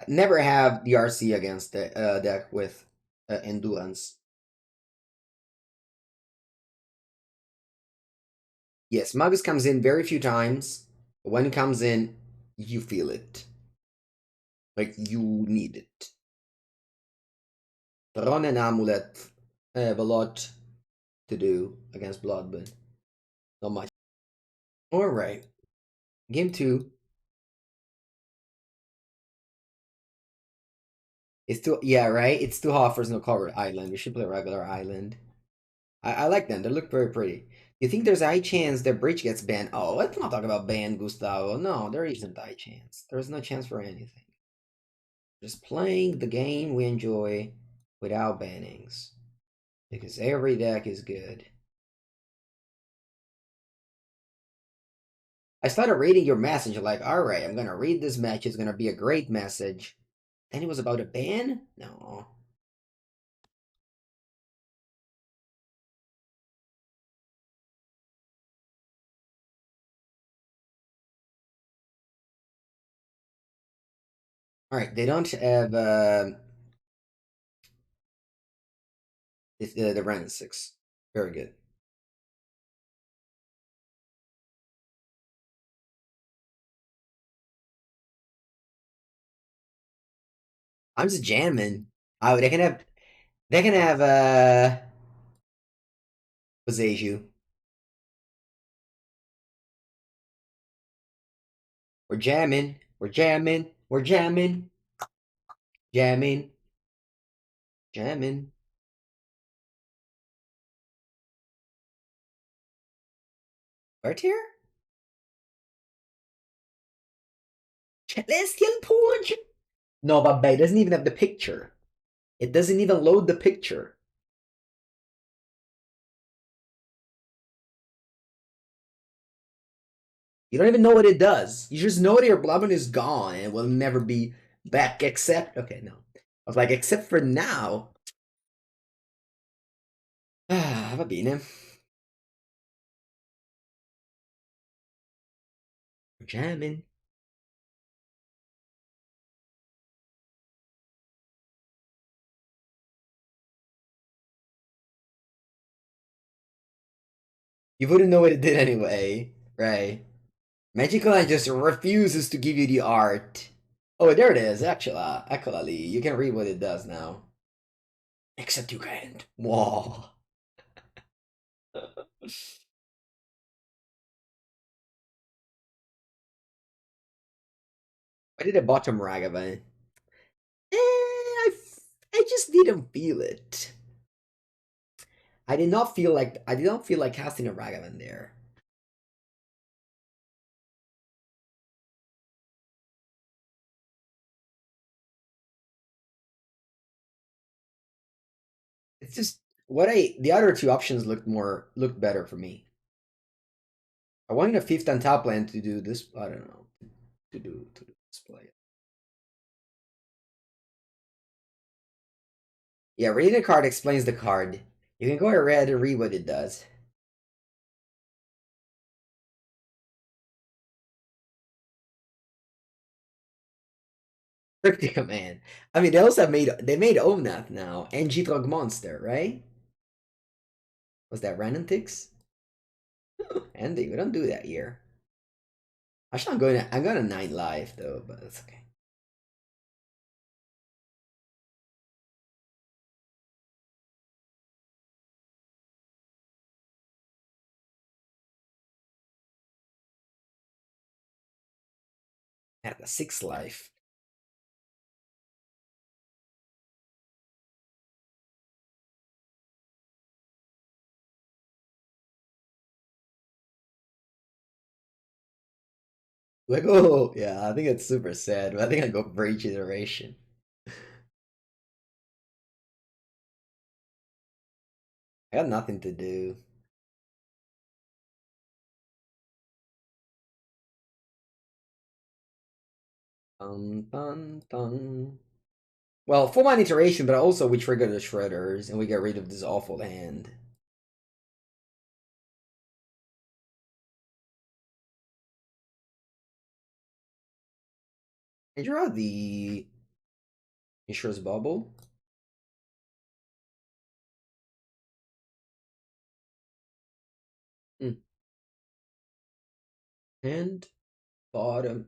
[SPEAKER 1] Never have the RC against the deck with Endurance. Yes, Magus comes in very few times. When it comes in, you feel it. Like, you need it. Run and Amulet have a lot to do against Blood, but not much. Alright. Game 2. It's too, yeah, right? It's too hot for no covered island. We should play regular island. I like them. They look very pretty. You think there's a high chance their bridge gets banned? Oh, let's not talk about ban, Gustavo. No, there isn't a high chance. There's no chance for anything. Just playing the game we enjoy without bannings. Because every deck is good. I started reading your message like, alright, I'm gonna read this message. It's gonna be a great message. Then it was about a ban? No. Alright, they don't have the Ren 6. Very good. I'm just jamming. Oh, they can have Boseiju. We're jamming. We're jamming. We're jamming. Jamming. Jamming. Right here? Celestial Porch? No, but it doesn't even have the picture. It doesn't even load the picture. You don't even know what it does. You just know that your Bloodborne is gone and will never be back except... Okay, no. I was like, except for now. Ah, va bene. Jamming. You wouldn't know what it did anyway, right? Magical Line just refuses to give you the art. Oh, there it is, actually. You can read what it does now. Except you can't. Whoa. Why did I bottom Ragavan? I just didn't feel it. I did not feel like casting a Ragavan there. It's just the other two options looked better for me. I wanted a fifth on top land to do this. I don't know to do this play. Yeah, reading a card explains the card. You can go ahead and read what it does. Cryptic command. I mean, they made Omnath now and G-Drug Monster, right? Was that random ticks? Ending. We don't do that here. Actually, I'm going to 9 life though, but that's okay. At the 6 life. Like, oh, yeah, I think it's super sad, but I think I go Rage Iteration. I got nothing to do. Dun, dun, dun. Well, full mind iteration, but also we trigger the shredders and we get rid of this awful hand. I draw the Mishra's Bauble. And bottom.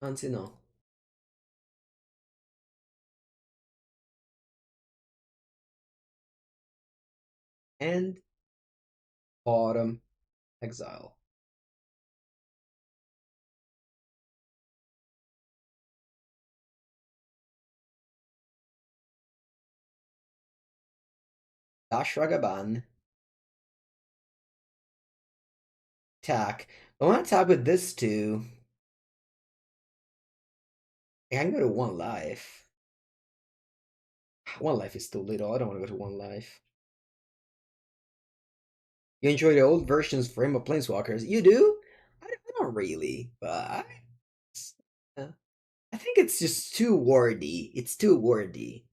[SPEAKER 1] Anzi no. And bottom. Exile. Dash Ragavan. Attack. I want to attack with this too. I can go to 1 life. 1 life is too little. I don't want to go to 1 life. You enjoy the old versions frame of Planeswalkers? You do? I don't really, but I think it's just too wordy. It's too wordy.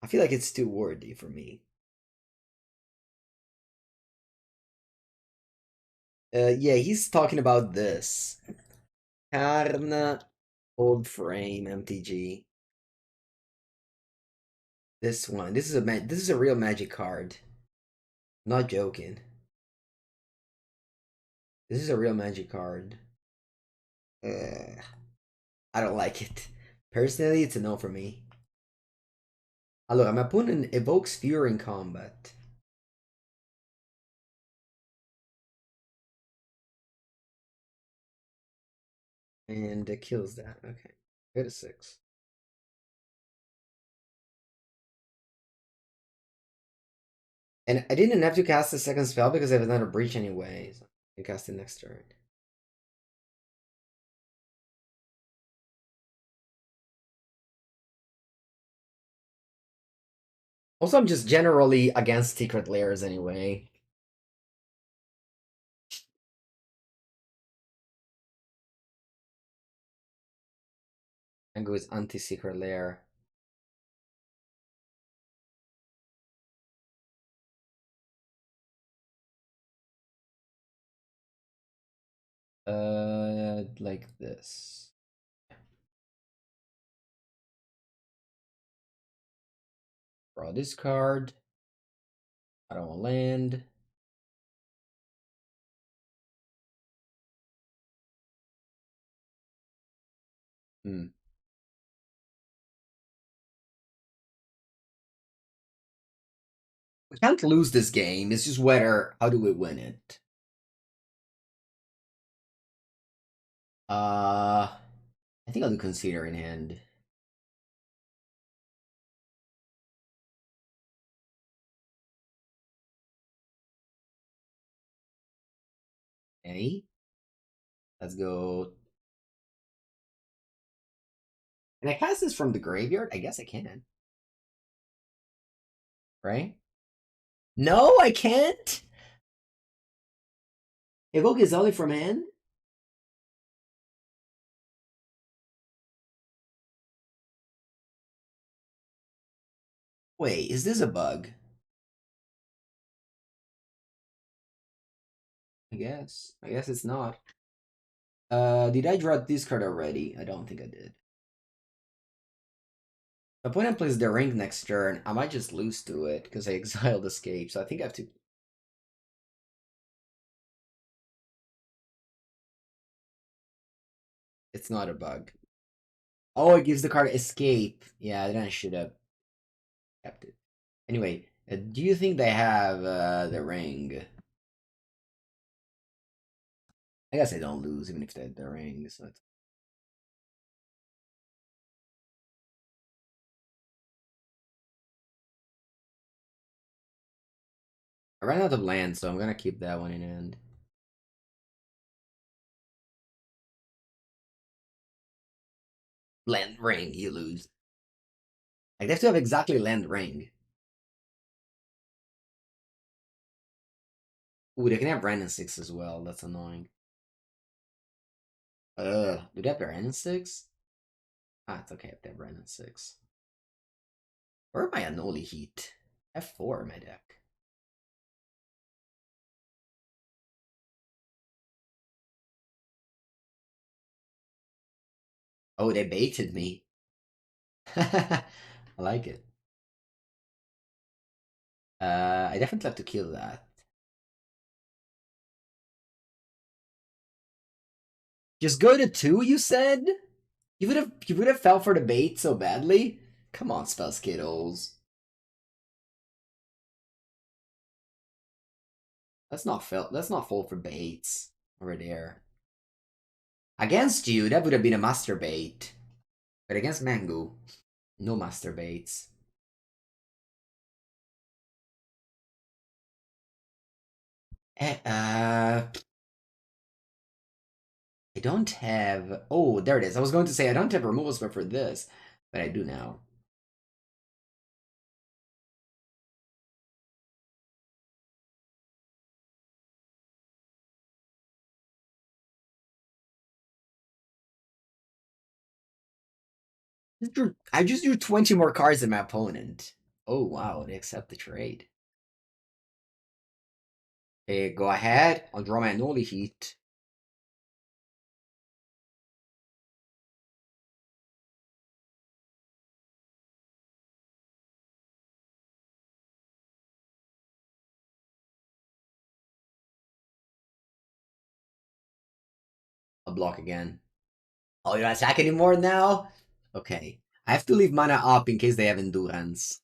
[SPEAKER 1] I feel like it's too wordy for me. Yeah, he's talking about this. Tarn Old frame MTG. This one. This is a real magic card. Not joking. This is a real magic card. I don't like it. Personally, it's a no for me. Allora, my opponent evokes Fear in combat. And it kills that. Okay. Hit a 6. And I didn't have to cast the second spell because I have another breach anyway. So I can cast it next turn. Also, I'm just generally against secret layers anyway. Mengu is anti-secret layer. Like this. Draw this card. I don't want land. Hmm. We can't lose this game. It's just how do we win it? I think I'll do Consider in hand. Okay. Let's go. Can I cast this from the graveyard? I guess I can. Right? No, I can't. Evoke is only from hand? Wait, is this a bug? I guess. I guess it's not. Did I draw this card already? I don't think I did. If opponent plays the ring next turn, I might just lose to it because I exiled escape, so I think I have to. It's not a bug. Oh, it gives the card escape. Yeah, then I should have kept it. Anyway, do you think they have the ring? I guess I don't lose even if they had the ring. So I ran out of land, so I'm gonna keep that one in hand. Land ring, you lose. Like they have to have exactly land ring. Ooh, they can have Brandon 6 as well. That's annoying. Do they have Brandon 6? Ah, it's okay if they have Brandon 6. Where am I Unholy Heat? F4 in my deck. Oh, they baited me. I like it. I definitely have to kill that. Just go to 2, you said? You would have fell for the bait so badly? Come on, Spell Skittles. That's not fall for baits over there. Against you, that would have been a master bait. But against Mengu, no master baits. I don't have. Oh, there it is. I was going to say I don't have removal spell for this, but I do now. I just drew 20 more cards than my opponent. Oh wow, they accept the trade. Okay, go ahead. I'll draw my Unholy Heat. block again. Oh, you're not attack anymore now? Okay. I have to leave mana up in case they have endurance.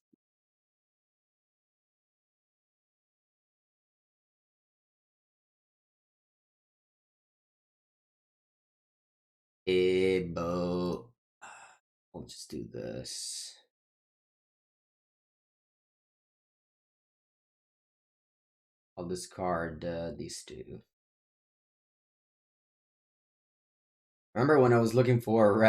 [SPEAKER 1] But I'll just do this. I'll discard these two. Remember when I was looking for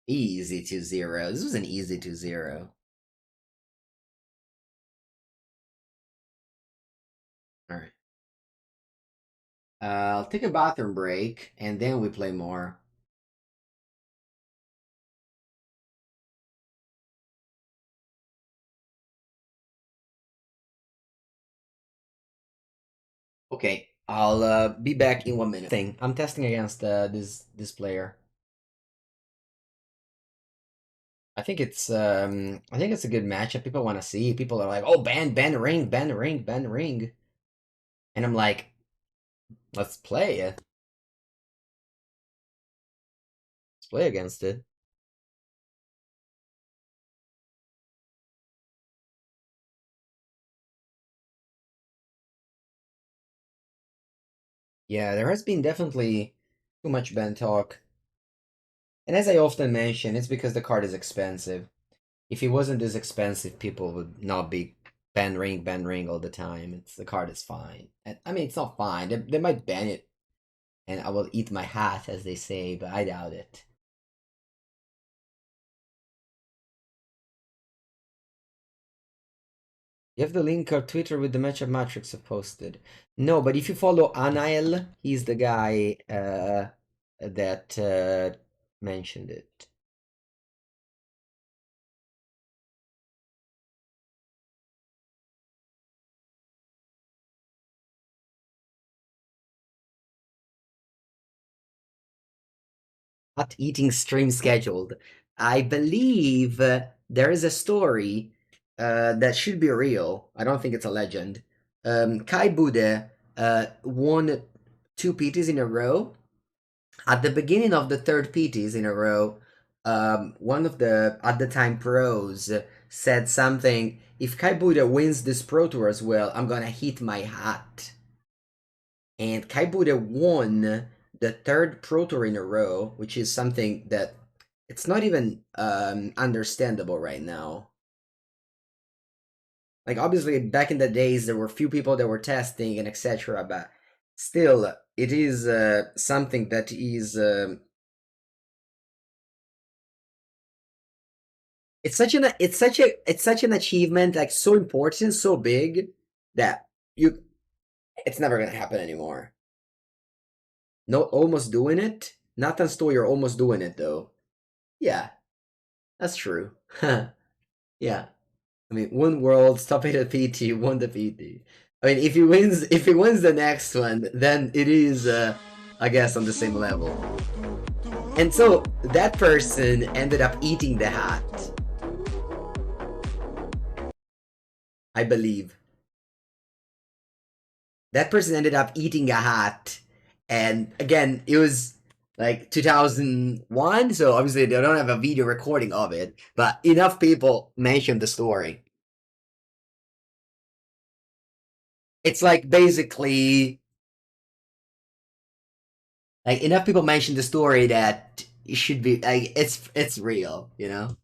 [SPEAKER 1] easy 2-0. This was an easy 2-0. Alright. I'll take a bathroom break, and then we play more. Okay, I'll be back in 1 minute. I'm testing against this player. I think it's a good matchup. People want to see. People are like, oh, ban ring, ban ring, ban ring, and I'm like, let's play it. Let's play against it. Yeah, there has been definitely too much ban talk. And as I often mention, it's because the card is expensive. If it wasn't this expensive, people would not be ban ring all the time. The card is fine. And, I mean, it's not fine. They might ban it, and I will eat my hat, as they say, but I doubt it. You have the link of Twitter with the matchup matrix I posted. No, but if you follow Anael, he's the guy that mentioned it. Not eating stream scheduled. I believe there is a story that should be real. I don't think it's a legend. Kai Bude won 2 PTs in a row. At the beginning of the third PTs in a row, one of the at the time pros said something. If Kai Bude wins this Pro Tour as well, I'm gonna hit my hat. And Kai Bude won the third Pro Tour in a row, which is something that it's not even understandable right now. Like, obviously, back in the days, there were few people that were testing and etc. But still, it is something that is. It's such an achievement, like so important, so big that it's never gonna happen anymore. No, almost doing it. Nathan Stoyer almost doing it though. Yeah, that's true. Yeah. I mean, one world, stop it at PT, won the PT. I mean, if he wins the next one, then it is, I guess, on the same level. And so that person ended up eating the hat. I believe. That person ended up eating a hat, and again, it was like 2001, so obviously they don't have a video recording of it, but enough people mentioned the story. It's like basically like enough people mentioned the story that it should be like it's real, you know.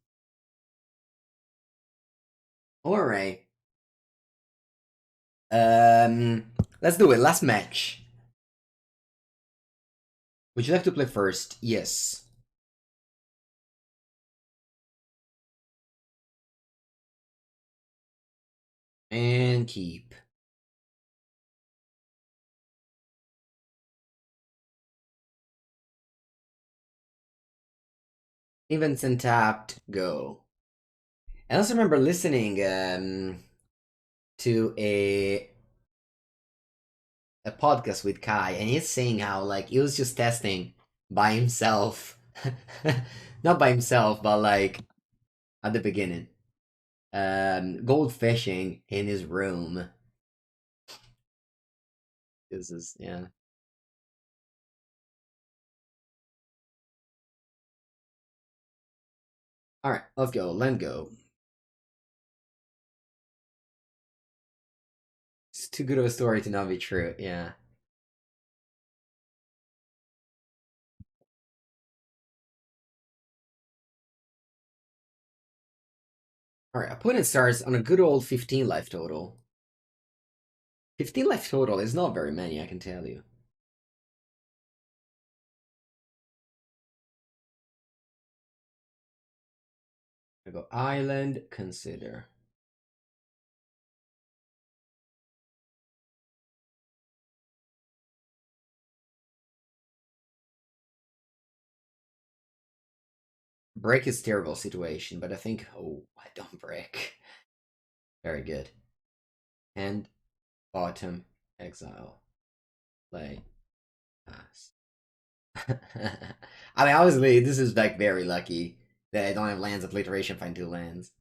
[SPEAKER 1] All right. Let's do it. Last match. Would you like to play first? Yes. And keep. Events untapped. Go. I also remember listening to a podcast with Kai, and he's saying how like he was just testing by himself, not by himself, but like at the beginning, gold fishing in his room, This is, yeah. Alright, let's go. Let go. It's too good of a story to not be true, yeah. Alright, opponent starts on a good old 15 life total. 15 life total is not very many, I can tell you. I go island, consider. Break is terrible situation, but I think, oh, I don't break. Very good. And bottom, exile, play, pass. I mean, obviously, this is like very lucky that I don't have lands at Iteration, find 2 lands.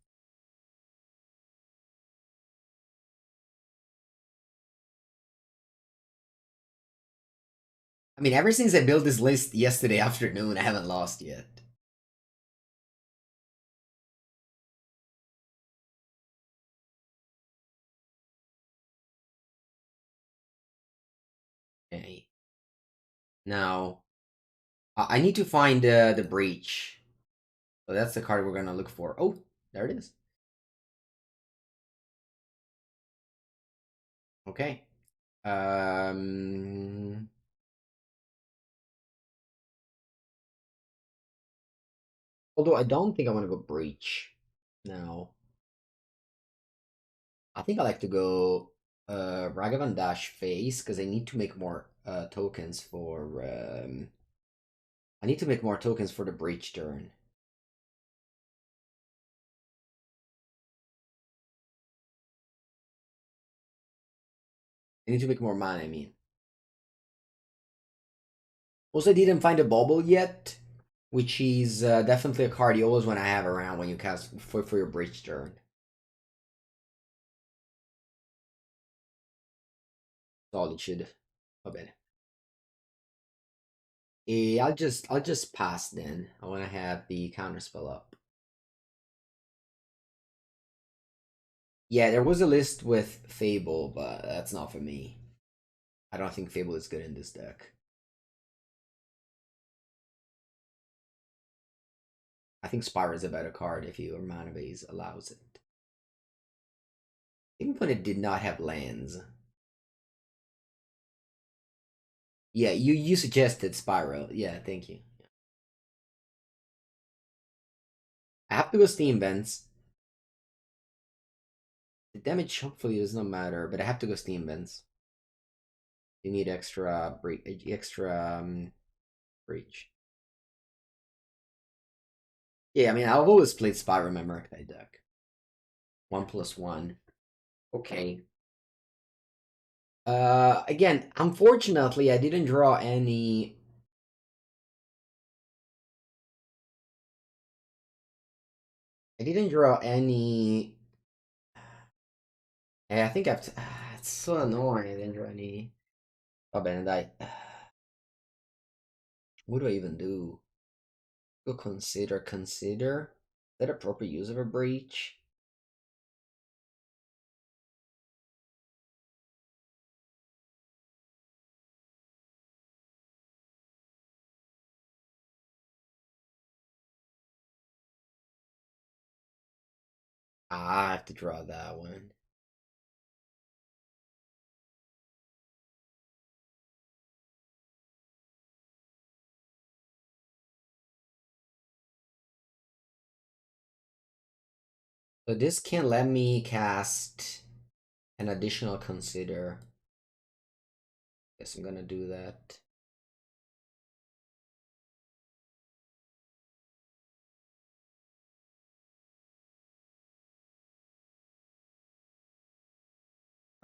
[SPEAKER 1] I mean, ever since I built this list yesterday afternoon, I haven't lost yet. Okay. Now, I need to find the breach. So that's the card we're gonna look for. Oh, there it is. Okay. Although I don't think I want to go breach now. I think I like to go Ragavan dash face because I need to make more tokens for I need to make more tokens for the breach turn. I need to make more mana, I mean. Also, I didn't find a Bauble yet, which is definitely a card you always want to have around when you cast for your breach turn. Solitude. Oh, bad. I'll just pass then. I want to have the counterspell up. Yeah, there was a list with Fable, but that's not for me. I don't think Fable is good in this deck. I think Spire is a better card if your mana base allows it. Even when it did not have lands. Yeah, you suggested Spiral. Yeah, thank you. I have to go Steam Vents. The damage hopefully does not matter, but I have to go Steam Vents. You need extra breach. Yeah, I mean I've always played Spyro in my Murktide deck. 1+1. Okay. Again, unfortunately, I didn't draw any. I didn't draw any. I think I've. It's so annoying. I didn't draw any. Oh, Bandai. What do I even do? Go consider. Consider. Is that a proper use of a breach? Ah, I have to draw that one. So this can let me cast an additional consider. Guess I'm gonna do that.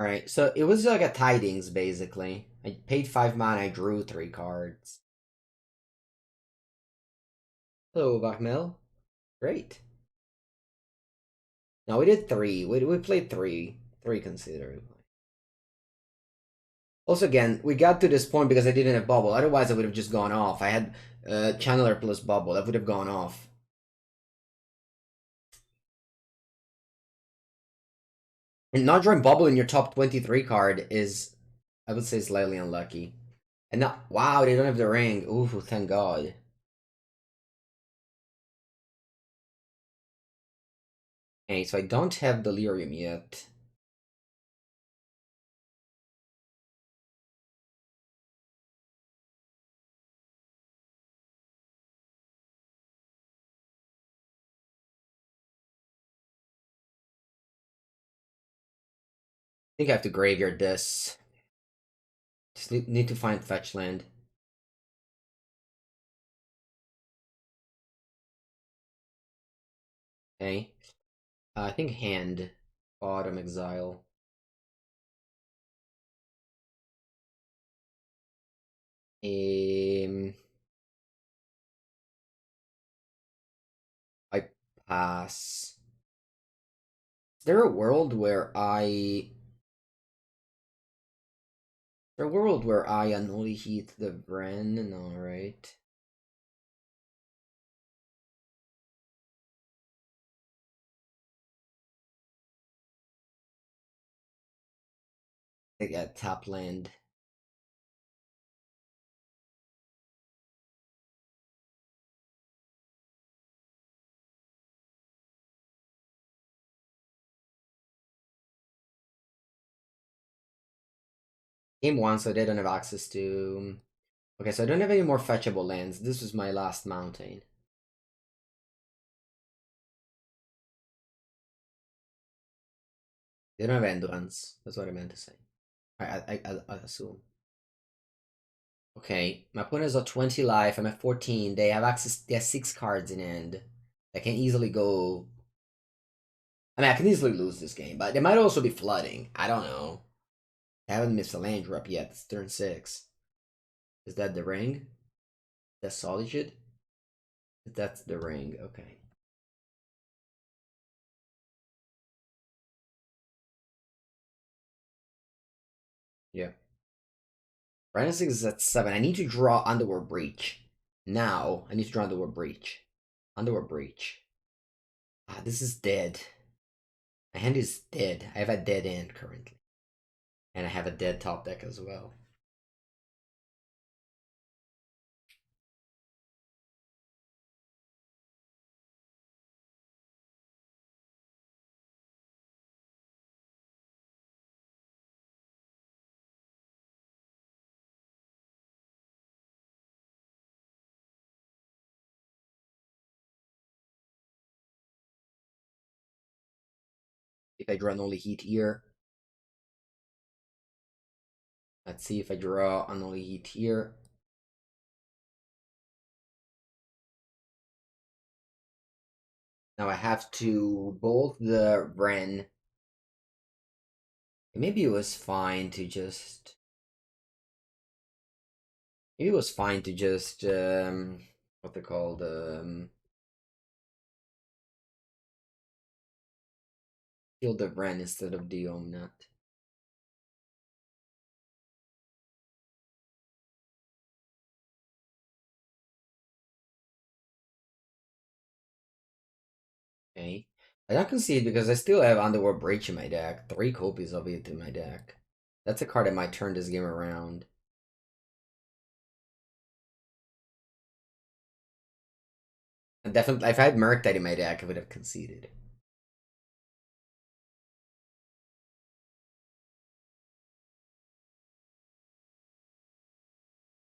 [SPEAKER 1] Alright, so it was like a tidings basically. I paid 5 mana, I drew 3 cards. Hello, Vachmel. Great. No, we did 3. We played 3. 3 consider. Also, again, we got to this point because I didn't have Bauble. Otherwise, I would have just gone off. I had Channeler plus Bauble. That would have gone off. And not drawing Bauble in your top 23 card is, I would say, slightly unlucky. And now, wow, they don't have the ring. Ooh, thank God. Okay, so I don't have Delirium yet. I think I have to graveyard this. Just need to find fetch land. Okay. I think hand. Bottom exile. I pass. Is there a world where I... Is there a world where I Unholy Heat the Vren? No, right? I got tap land. Game 1, so they don't have access to... Okay, so I don't have any more fetchable lands. This was my last mountain. They don't have endurance. That's what I meant to say. I assume. Okay, my opponent is at 20 life. I'm at 14. They have access. They have 6 cards in hand. I can easily go. I mean, I can easily lose this game, but they might also be flooding. I don't know. I haven't missed a land drop yet. It's turn 6. Is that the ring? That's Solitude? That's the ring. Okay. Yeah. Rhino 6 is at 7. I need to draw Underworld Breach. Now, I need to draw Underworld Breach. Underworld Breach. Ah, this is dead. My hand is dead. I have a dead end currently. And I have a dead top deck as well. If I draw Unholy Heat here. Let's see if I draw Unholy Heat here. Now I have to bolt the Wren. Maybe it was fine to just... Maybe it was fine to just, what they're called, kill the Wren instead of the Omnath. Okay. I don't concede because I still have Underworld Breach in my deck. 3 copies of it in my deck. That's a card that might turn this game around. And definitely, if I had Murktide in my deck, I would have conceded.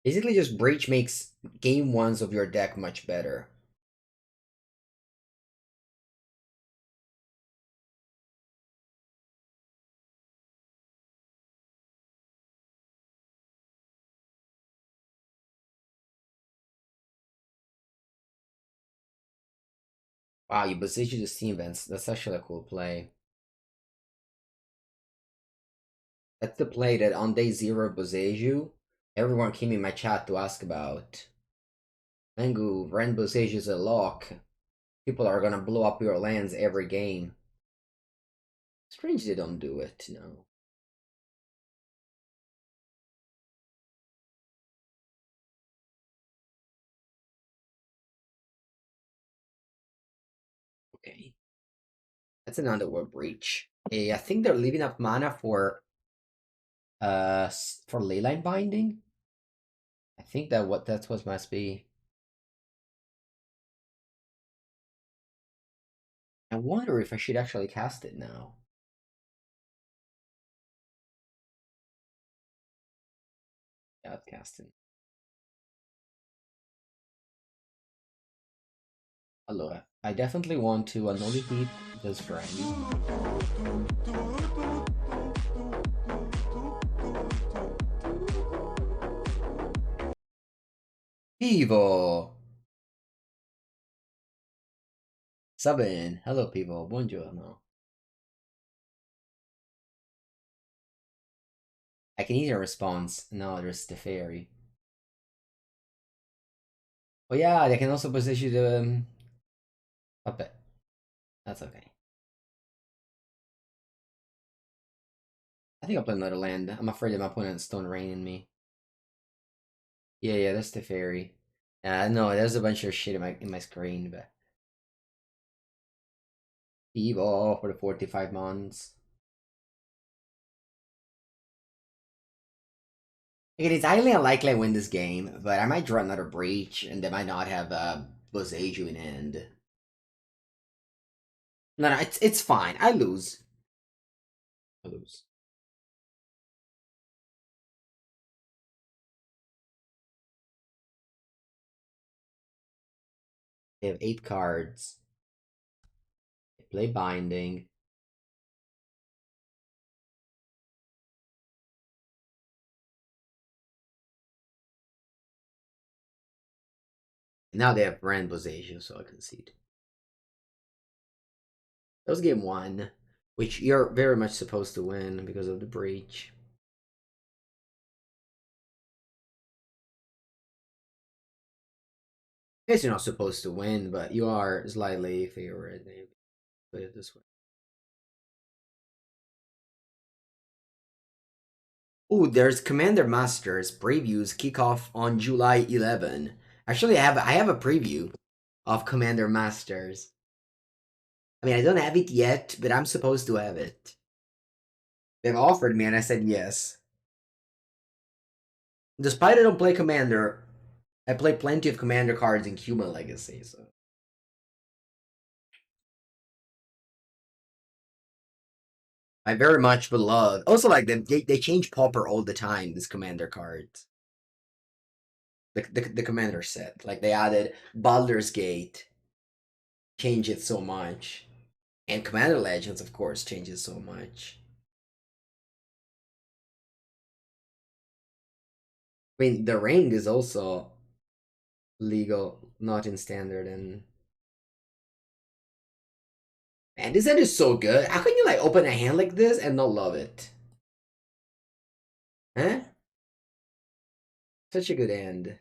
[SPEAKER 1] Basically, just Breach makes game 1s of your deck much better. Wow, you besiege the Steam Vents. That's actually a cool play. That's the play that on day 0 Boseiju, everyone came in my chat to ask about. Mengu, Ren Boseiju is a lock. People are gonna blow up your lands every game. Strange they don't do it, no. Okay. That's an Underworld Breach. Hey, I think they're leaving up mana for Leyline Binding. I think that's what must be. I wonder if I should actually cast it now. Yeah, I'll cast it. Hello. I definitely want to Unholy Heat this friend. Pivo! Sabin. Hello, Pivo. Buongiorno. I can eat a response. No, there's the fairy. Oh yeah, they can also position the puppet. That's okay. I think I'll play another land. I'm afraid that my opponent's Stone Rain in me. Yeah, that's the fairy. No, there's a bunch of shit in my screen, but Evo for the 45 months. Again, it's highly unlikely I win this game, but I might draw another breach, and they might not have Boseiju in hand. No, it's fine. I lose. I lose. They have 8 cards. They play Binding. Now they have Brand Boseiju, so I concede. That was game 1, which you're very much supposed to win because of the breach. I guess you're not supposed to win, but you are slightly favored. Put it this way. Oh, there's Commander Masters previews kick off on July 11. Actually, I have a preview of Commander Masters. I mean, I don't have it yet, but I'm supposed to have it. They've offered me, and I said yes. Despite I don't play Commander, I play plenty of Commander cards in Human Legacy, so. I very much beloved. Also, like, they change Pauper all the time, these Commander cards. The Commander set. Like, they added Baldur's Gate. Change it so much. And Commander Legends, of course, changes so much. I mean, the ring is also legal, not in standard. And this hand is so good. How can you like open a hand like this and not love it? Huh? Such a good hand.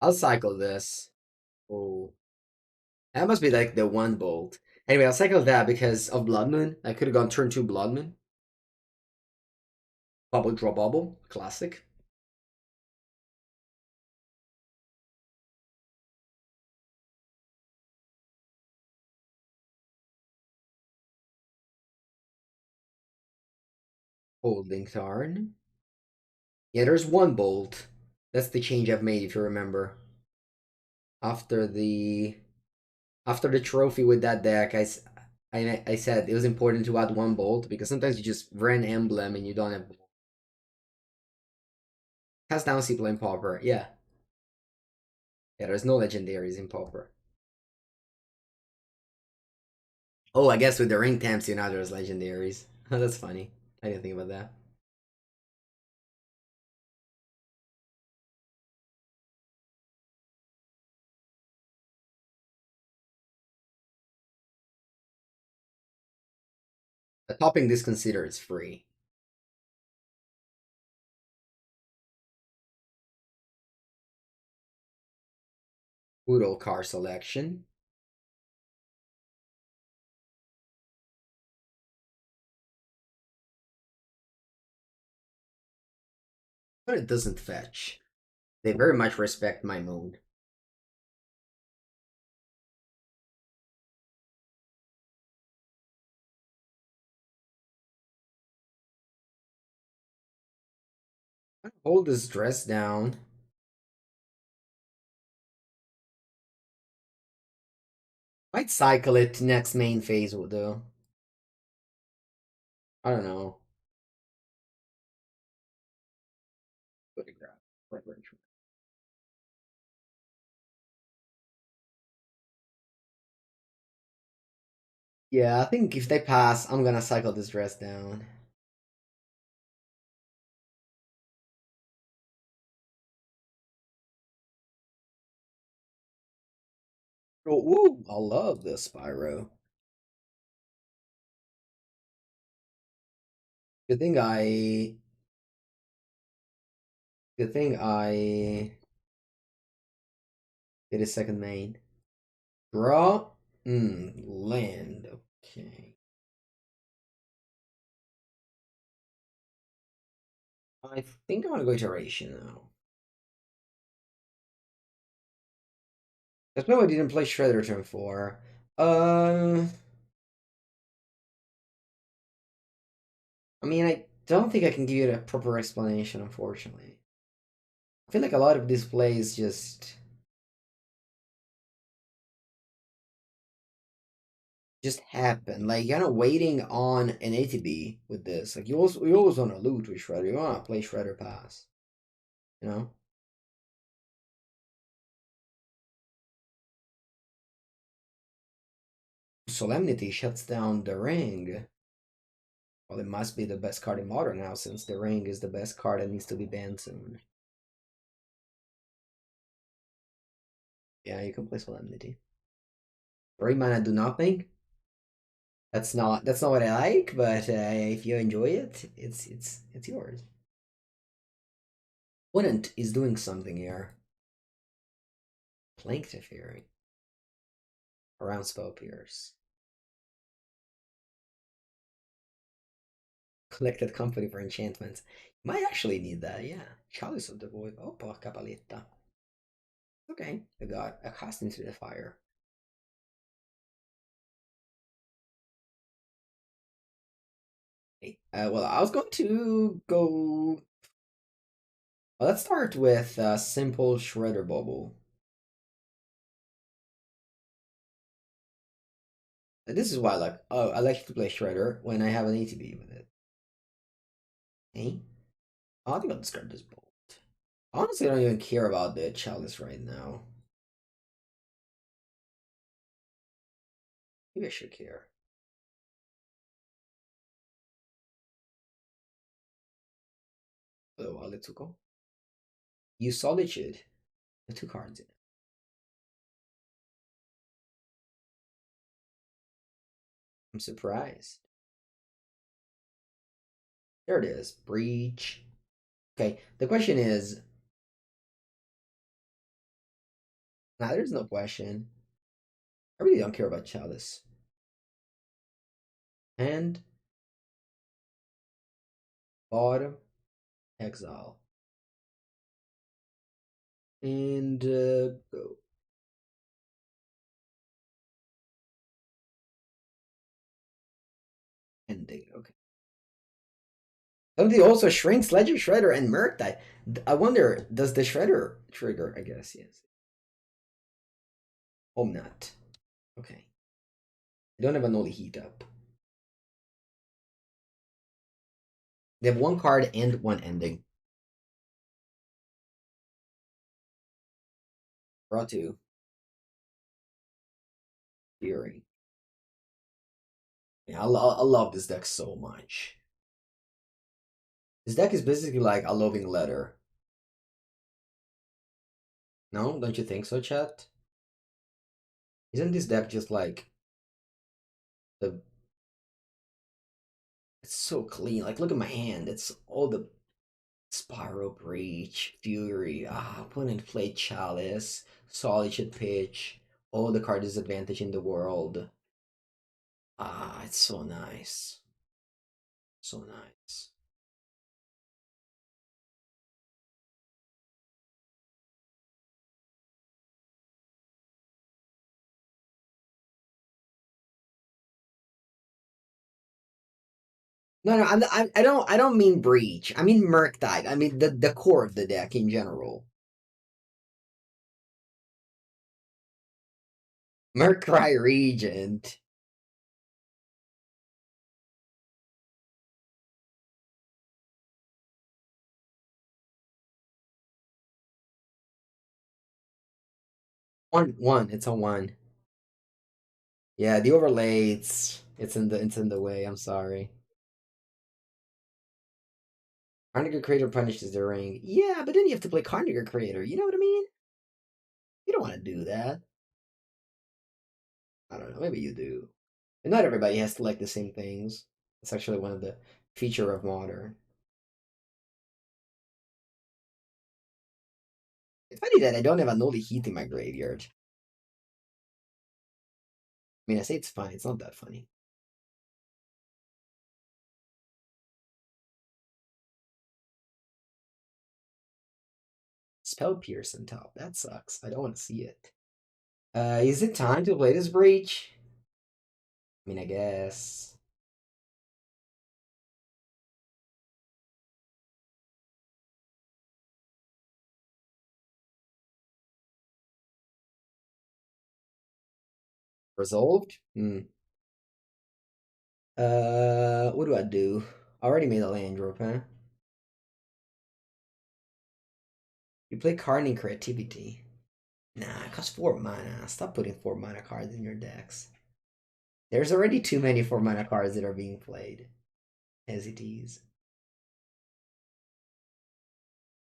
[SPEAKER 1] I'll cycle this. Oh, that must be like the one bolt. Anyway, I'll cycle that because of Blood Moon. I could have gone turn 2 Blood Moon. Bubble draw bubble. Classic. Scalding Tarn. Yeah, there's one bolt. That's the change I've made, if you remember. After the trophy with that deck, I said it was important to add one bolt because sometimes you just ran emblem and you don't have. Cast down Seaplane Pauper, yeah. Yeah, there's no legendaries in Pauper. Oh, I guess with the ring tamps, you know there's legendaries. That's funny. I didn't think about that. The topping this consider is free. Poodle car selection. But it doesn't fetch. They very much respect my mood. Hold this dress down. Might cycle it next main phase though. I don't know. Yeah, I think if they pass, I'm gonna cycle this dress down. Oh, woo! I love this Spyro. Good thing I. Good thing I did a second main. Draw. Land. Okay. I think I want to go iteration now. That's why I didn't play Shredder turn 4. I mean, I don't think I can give you a proper explanation, unfortunately. I feel like a lot of these plays just happen. Like you're not waiting on an ATB with this. Like you always want to loot with Shredder. You want to play Shredder pass. You know? Solemnity shuts down the ring. Well, it must be the best card in Modern now, since the ring is the best card that needs to be banned soon. Yeah, you can play Solemnity. 3 mana do nothing. That's not what I like, but if you enjoy it, it's yours. Opponent is doing something here. Playing Fiery. Around Spell Pierce. Collected company for enchantments. You might actually need that, yeah. Chalice of the Void. Oh, porca paletta. Okay, we got a cast into the fire. Okay. Well, I was going to go. Well, let's start with simple Shredder Bauble. This is why I like. Oh, I like to play Shredder when I have an ATB with it. Okay. I think I'll discard this bolt. Honestly, I don't even care about the Chalice right now. Maybe I should care. Oh, Aletsuko. Use Solitude. The 2 cards in it. I'm surprised. There it is. Breach. Okay, the question is. Nah, there's no question. I really don't care about Chalice. And bottom, exile. And go. Ending. Okay. Somebody also shrinks Ledger Shredder and Murktide. I wonder, does the Shredder trigger? I guess yes. Omnath. Okay. I don't have Unholy Heat up. They have 1 card and 1 ending. Draw 2. Fury. Yeah, I love this deck so much. This deck is basically like a loving letter. No, don't you think so, chat? Isn't this deck just like the? It's so clean. Like, look at my hand. It's all the Spiral Breach, Fury. Opponent played Chalice, Solitude Pitch, all the card disadvantage in the world. It's so nice. So nice. No, no, I don't mean Breach. I mean Murktide. I mean the core of the deck in general. Murktide Regent. One. It's a one. Yeah, the overlay. It's in the way. I'm sorry. Carnage Creator punishes the ring. Yeah, but then you have to play Carnage Creator. You know what I mean? You don't want to do that. I don't know. Maybe you do. And not everybody has to like the same things. It's actually one of the feature of modern. It's funny that I don't have Unholy Heat in my graveyard. I mean, I say it's funny. It's not that funny. Spell Pierce on top. That sucks. I don't want to see it. Is it time to play this Breach? I mean, I guess. Resolved? Hmm. What do I do? I already made a land drop, huh? You play Carney Creativity. Nah, it costs 4 mana. Stop putting 4 mana cards in your decks. There's already too many 4 mana cards that are being played. As it is.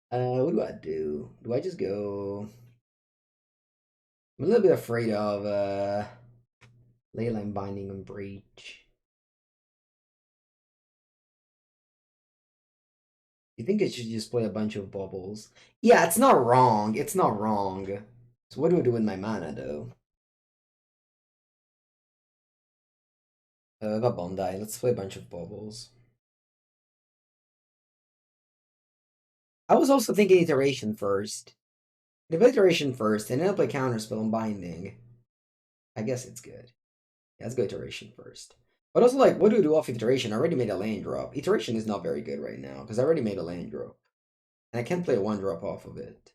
[SPEAKER 1] What do I do? Do I just go? I'm a little bit afraid of Leyline Binding and Breach. You think I should just play a bunch of bubbles? Yeah, it's not wrong. It's not wrong. So what do I do with my mana though? Bondi. Let's play a bunch of bubbles. I was also thinking iteration first. If I iteration first, and then I'll play counterspell and binding. I guess it's good. Yeah, let's go iteration first. But also, like, what do we do off iteration? I already made a land drop. Iteration is not very good right now because I already made a land drop, and I can't play a one drop off of it.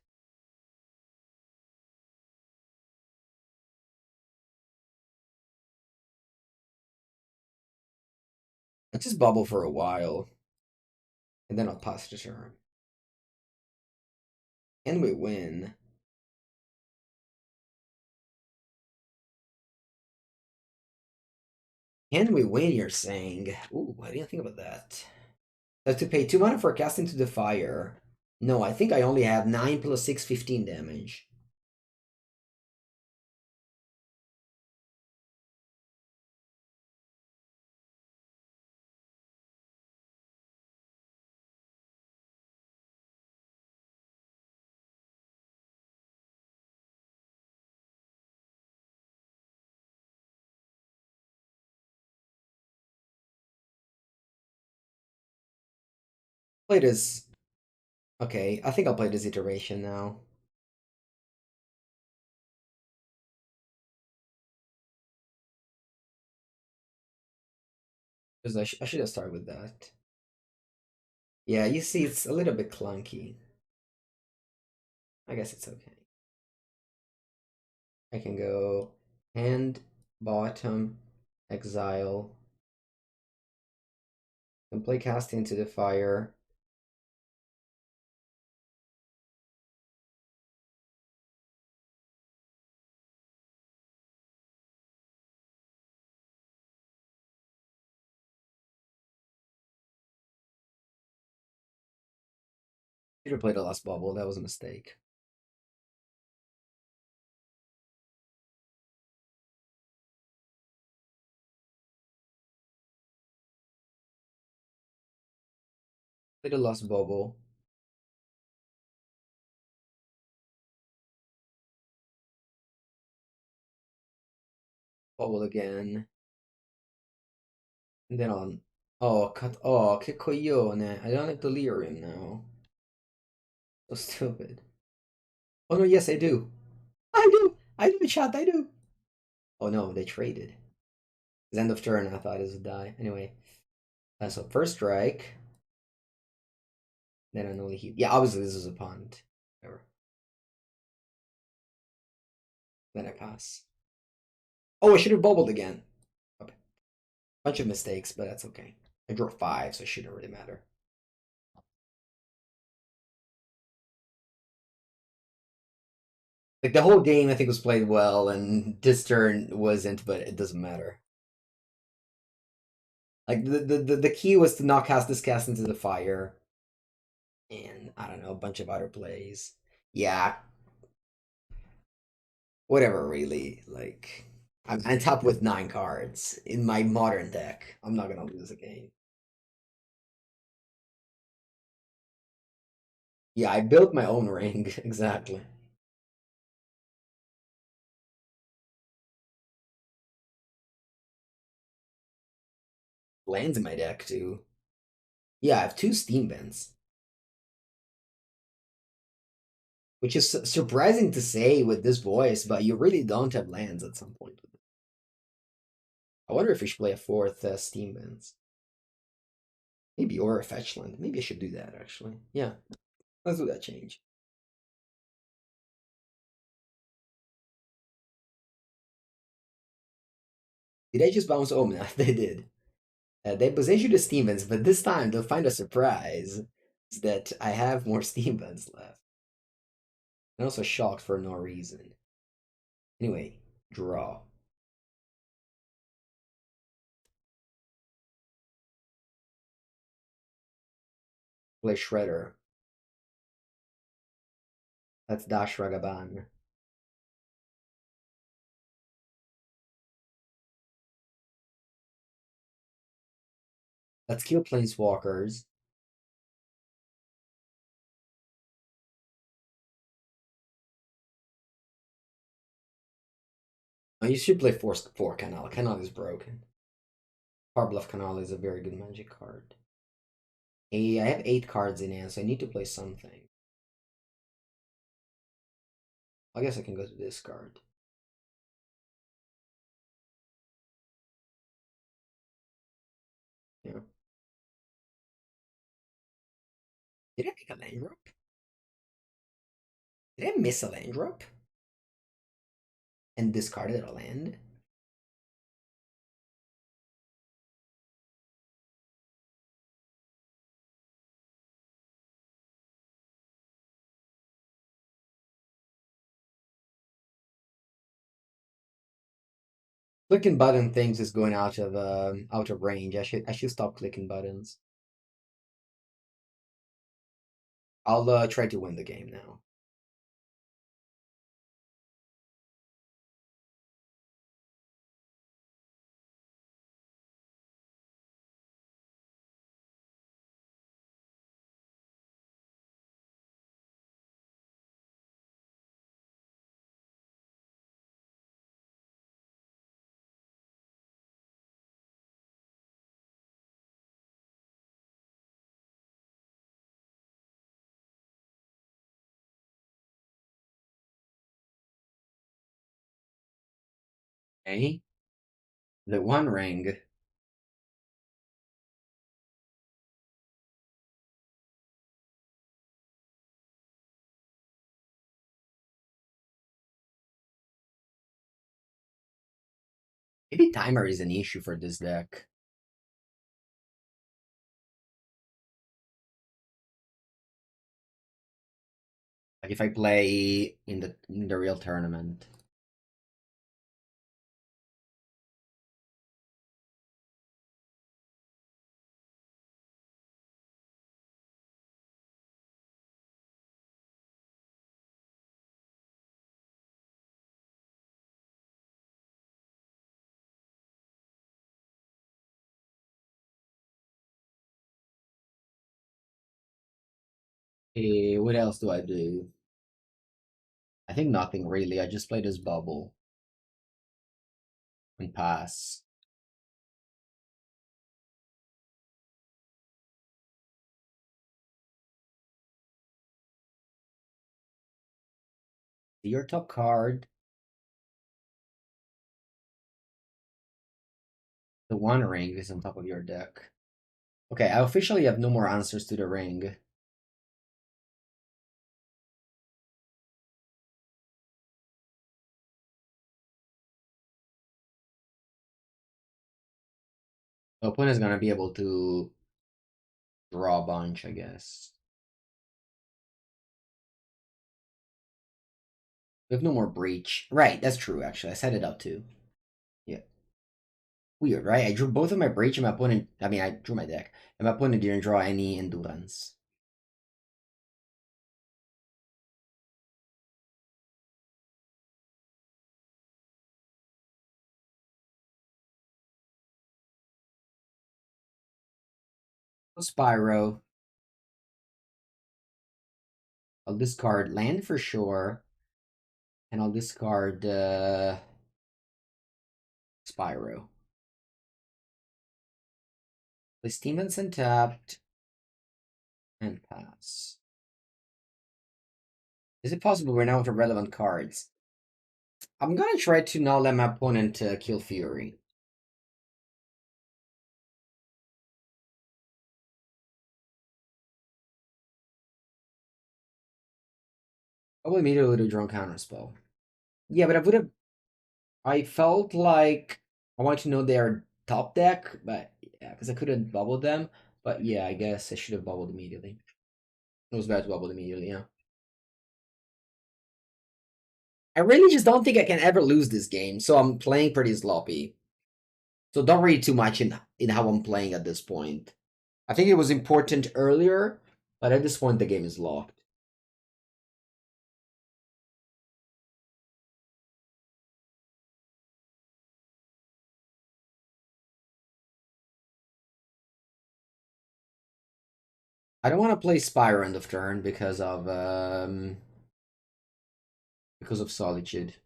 [SPEAKER 1] Let's just bubble for a while, and then I'll pass the turn. And we win. Can we win, you're saying? Ooh, I didn't think about that. I have to pay 2 mana for casting to the fire. No, I think I only have 9 plus 6, 15 damage. Play this. Okay, I think I'll play this iteration now. Because I should have started with that. Yeah, you see, it's a little bit clunky. I guess it's okay. I can go hand, bottom, exile, and play cast into the fire. Should have played the last bubble. That was a mistake. Play the last bubble. Bubble again. And then on. Oh, cut. Oh, che coglione. I don't have delirium now. So stupid. Oh no, yes, I do. I do. I do, chat. I do. Oh no, they traded. It's end of turn. I thought it would die. Anyway. So first strike, then Unholy Heat. Yeah, obviously this is a punt. Whatever. Then I pass. Oh, I should have bubbled again. Okay. Bunch of mistakes, but that's okay. I drew 5, so it shouldn't really matter. Like the whole game, I think was played well, and this turn wasn't, but it doesn't matter. Like the key was to not cast this cast into the fire, and I don't know, a bunch of other plays. Yeah, whatever. Really, like I'm on top with 9 cards in my modern deck. I'm not gonna lose a game. Yeah, I built my own ring exactly. Lands in my deck too. Yeah, I have 2 steam vents, which is surprising to say with this voice, but you really don't have lands at some point. I wonder if we should play a 4th steam vents. Maybe or a fetch land. Maybe I should do that actually. Yeah, let's do that change. Did I just bounce Omnath? They did. They possess the steam vents, but this time they'll find a surprise. Is that I have more steam vents left. I'm also shocked for no reason. Anyway, draw. Play Shredder. Let's dash Ragavan. Let's kill Planeswalkers. Oh, you should play 4 Canal. Canal is broken. Spirebluff Canal is a very good magic card. Hey, I have 8 cards in hand, so I need to play something. I guess I can go to this card. Yeah. Did I pick a land drop? Did I miss a land drop? And discarded a land? Clicking button things is going out of range. I should stop clicking buttons. I'll try to win the game now. Okay. The One Ring. Maybe timer is an issue for this deck. Like if I play in the real tournament. What else do I do? I think nothing really. I just play this bubble and pass. Your top card. The One Ring is on top of your deck. Okay, I officially have no more answers to the ring. The opponent is gonna be able to draw a bunch, I guess. We have no more breach. Right, that's true, actually. I set it up too. Yeah. Weird, right? I drew both of my breach and my opponent... I mean, I drew my deck. And my opponent didn't draw any endurance. Spyro. I'll discard land for sure. And I'll discard Spyro. Place Demons untapped. And pass. Is it possible we're now with relevant cards? I'm gonna try to not let my opponent kill Fury. I will immediately do draw Counterspell. Yeah, but I would have... I felt like I wanted to know their top deck, but yeah, because I couldn't bubble them. But yeah, I guess I should have bubbled immediately. It was bad to bubble immediately, yeah. I really just don't think I can ever lose this game, so I'm playing pretty sloppy. So don't read too much in how I'm playing at this point. I think it was important earlier, but at this point the game is locked. I don't want to play Spyro end of turn because of Solitude.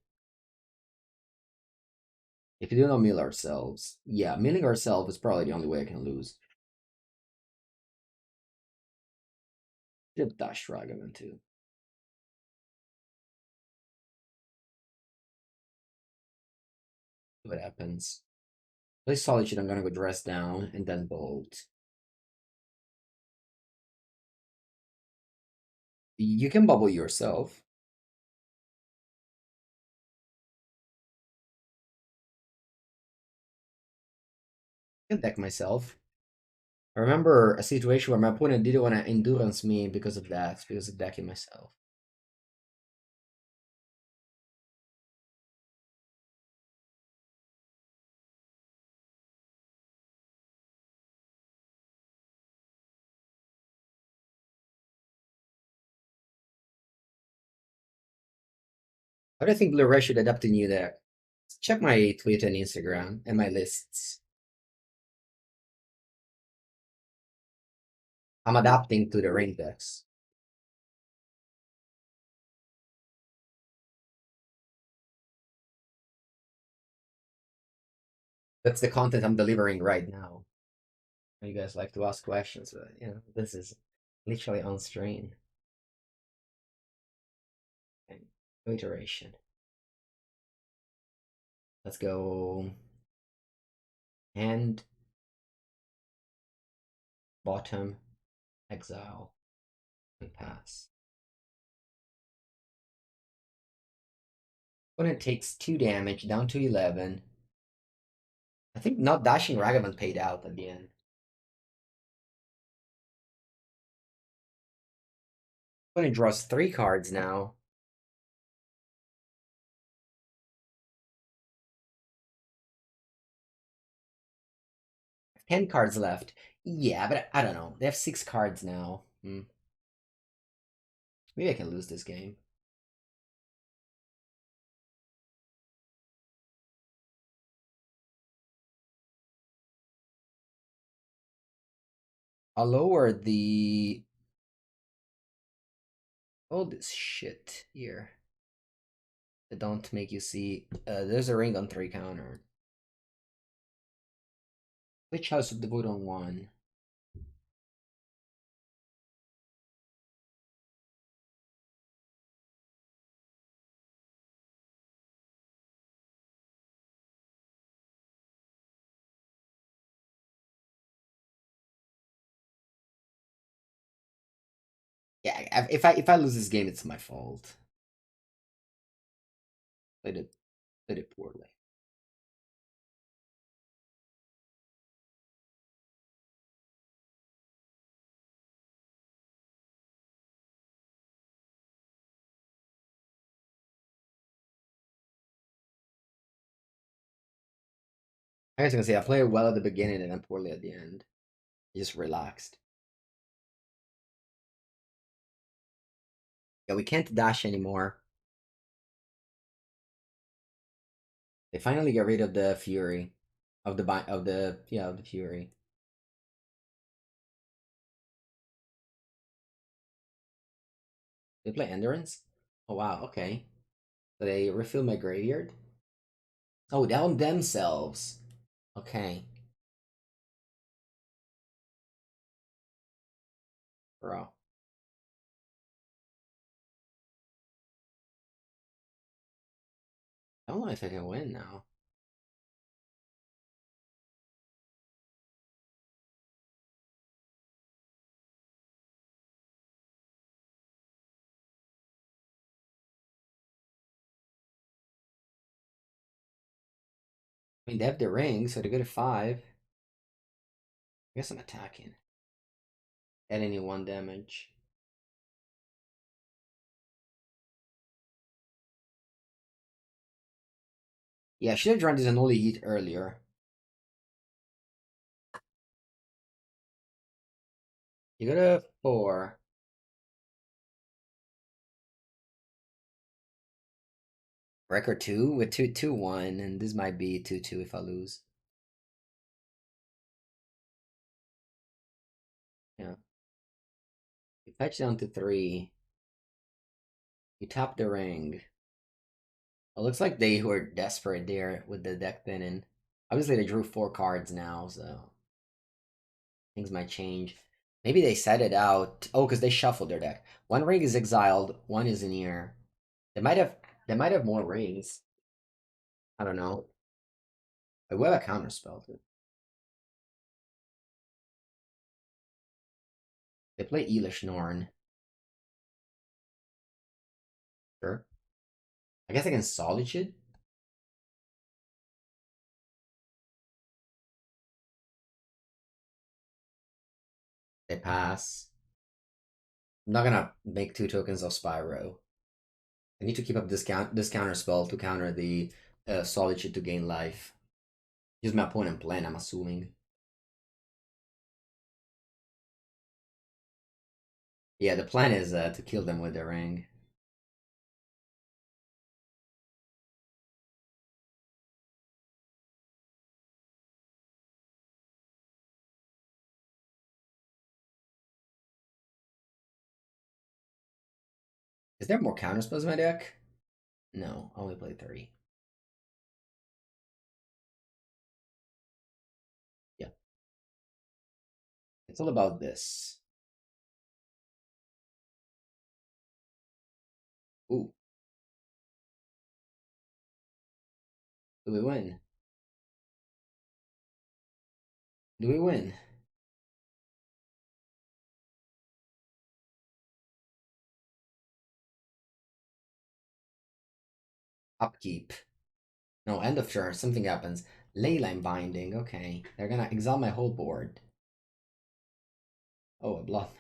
[SPEAKER 1] If you do not mill ourselves, yeah, milling ourselves is probably the only way I can lose. Should have dashed Ragavan too. See what happens. Play Solitude, I'm gonna go dress down and then bolt. You can bubble yourself. I can deck myself. I remember a situation where my opponent didn't want to endurance me because of that, because of decking myself. How do I think Blu-ray should adapt to new deck? Check my Twitter and Instagram and my lists. I'm adapting to the ring decks. That's the content I'm delivering right now. You guys like to ask questions, but you know, this is literally on strain. And iteration. Let's go. Hand. Bottom. Exile. And pass. Opponent takes 2 damage, down to 11. I think not dashing Ragavan paid out at the end. Opponent draws 3 cards now. 10 cards left. Yeah, but I don't know. They have 6 cards now. Maybe I can lose this game. I'll lower the... all this shit here. That don't make you see... there's a ring on 3 counter. Which House of the Void on 1? Yeah, if I lose this game, it's my fault. Played it poorly. I was gonna say I played well at the beginning and then poorly at the end. Just relaxed. Yeah, we can't dash anymore. They finally got rid of the Fury, of the Fury. They play Endurance. Oh wow, okay. So they refill my graveyard. Oh, down themselves. Okay, bro. I don't know if I can win now. I mean, they have the ring, so they go to 5. I guess I'm attacking. At any 1 damage. Yeah, I should have drawn this Unholy Heat earlier. You go to 4. Record 2 with 2-2-1, and this might be 2-2 if I lose. Yeah. You fetch down to 3. You tap the ring. It looks like they were desperate there with the deck thinning. Obviously, they drew 4 cards now, so things might change. Maybe they set it out. Oh, because they shuffled their deck. 1 ring is exiled, 1 is in here. They might have more rings. I don't know. I will have a counterspell too. They play Elish Norn. Sure. I guess against Solitude. They pass. I'm not gonna make 2 tokens of Spyro. I need to keep up this counter spell to counter the Solitude to gain life. Use my opponent plan, I'm assuming. Yeah, the plan is to kill them with the ring. Is there more counter spells in my deck? No, I only play 3. Yeah, it's all about this. Ooh, do we win? Do we win? Upkeep. No, end of turn, something happens. Leyline Binding, okay. They're gonna exile my whole board. Oh, a bluff.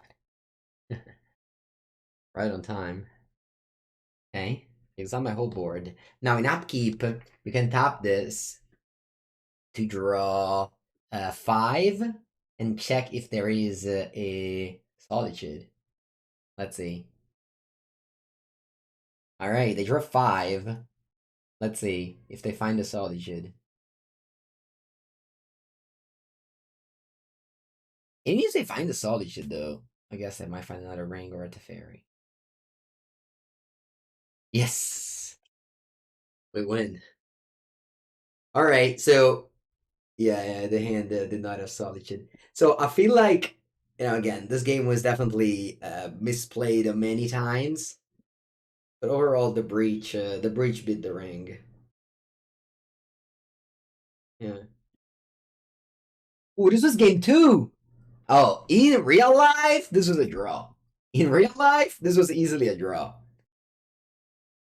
[SPEAKER 1] Right on time. Okay. Exile my whole board. Now in upkeep, you can tap this to draw 5 and check if there is a Solitude. Let's see. Alright, they draw 5. Let's see if they find a Solitude. Even if they find a Solitude, though, I guess they might find another ring or a Teferi. Yes! We win. Alright, so yeah, the hand did not have Solitude. So I feel like, again, this game was definitely misplayed many times. But overall, the breach beat the ring. Yeah. Oh, this was game 2. Oh, in real life, this was a draw. In real life, this was easily a draw.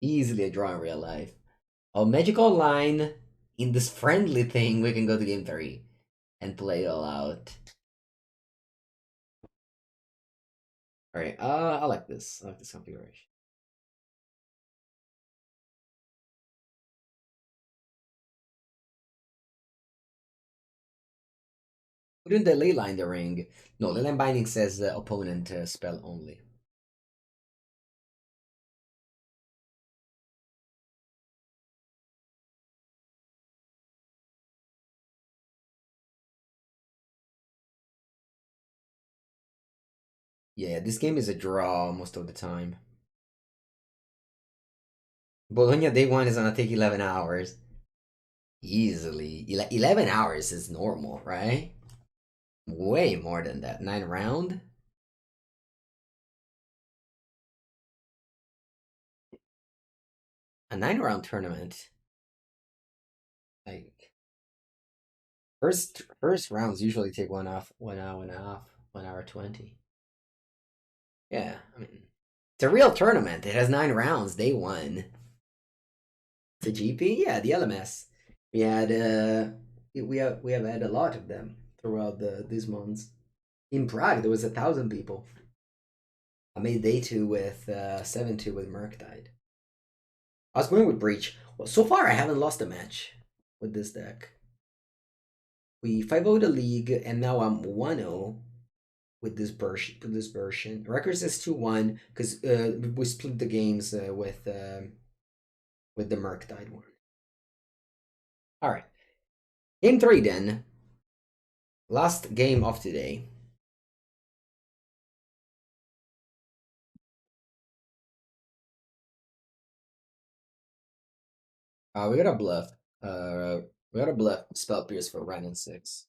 [SPEAKER 1] Easily a draw in real life. Oh, Magic Online, in this friendly thing, we can go to game 3 and play it all out. Alright, I like this. I like this configuration. Wouldn't the Leyline the ring? No, Leyline Binding says opponent spell only. Yeah, this game is a draw most of the time. Bologna day 1 is gonna take 11 hours. Easily. 11 hours is normal, right? Way more than that. 9 round? A 9-round tournament. Like first rounds usually take 1 hour and a half, 1 hour 20. Yeah, I mean it's a real tournament. It has 9 rounds, day 1. The GP, yeah, the LMS. We had we have had a lot of them throughout these months. In Prague, there was 1,000 people. I made day 2 with 7-2 with Murktide. I was going with Breach. Well, so far I haven't lost a match with this deck. We 5-0 the league, and now I'm 1-0 with this version. Records is 2-1 because we split the games with the Murktide one. All right, game 3 then. Last game of today. We got a bluff. We got a bluff Spell Pierce for Random 6.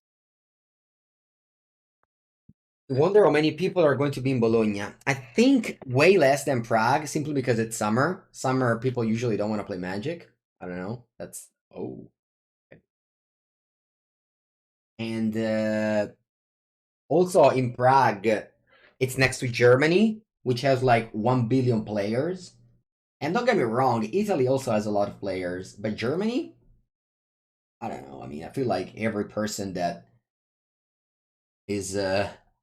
[SPEAKER 1] I wonder how many people are going to be in Bologna. I think way less than Prague, simply because it's summer. Summer people usually don't want to play Magic. I don't know. That's and also in Prague, it's next to Germany, which has like 1 billion players. And don't get me wrong, Italy also has a lot of players, but Germany, I don't know. I mean, I feel like every person that is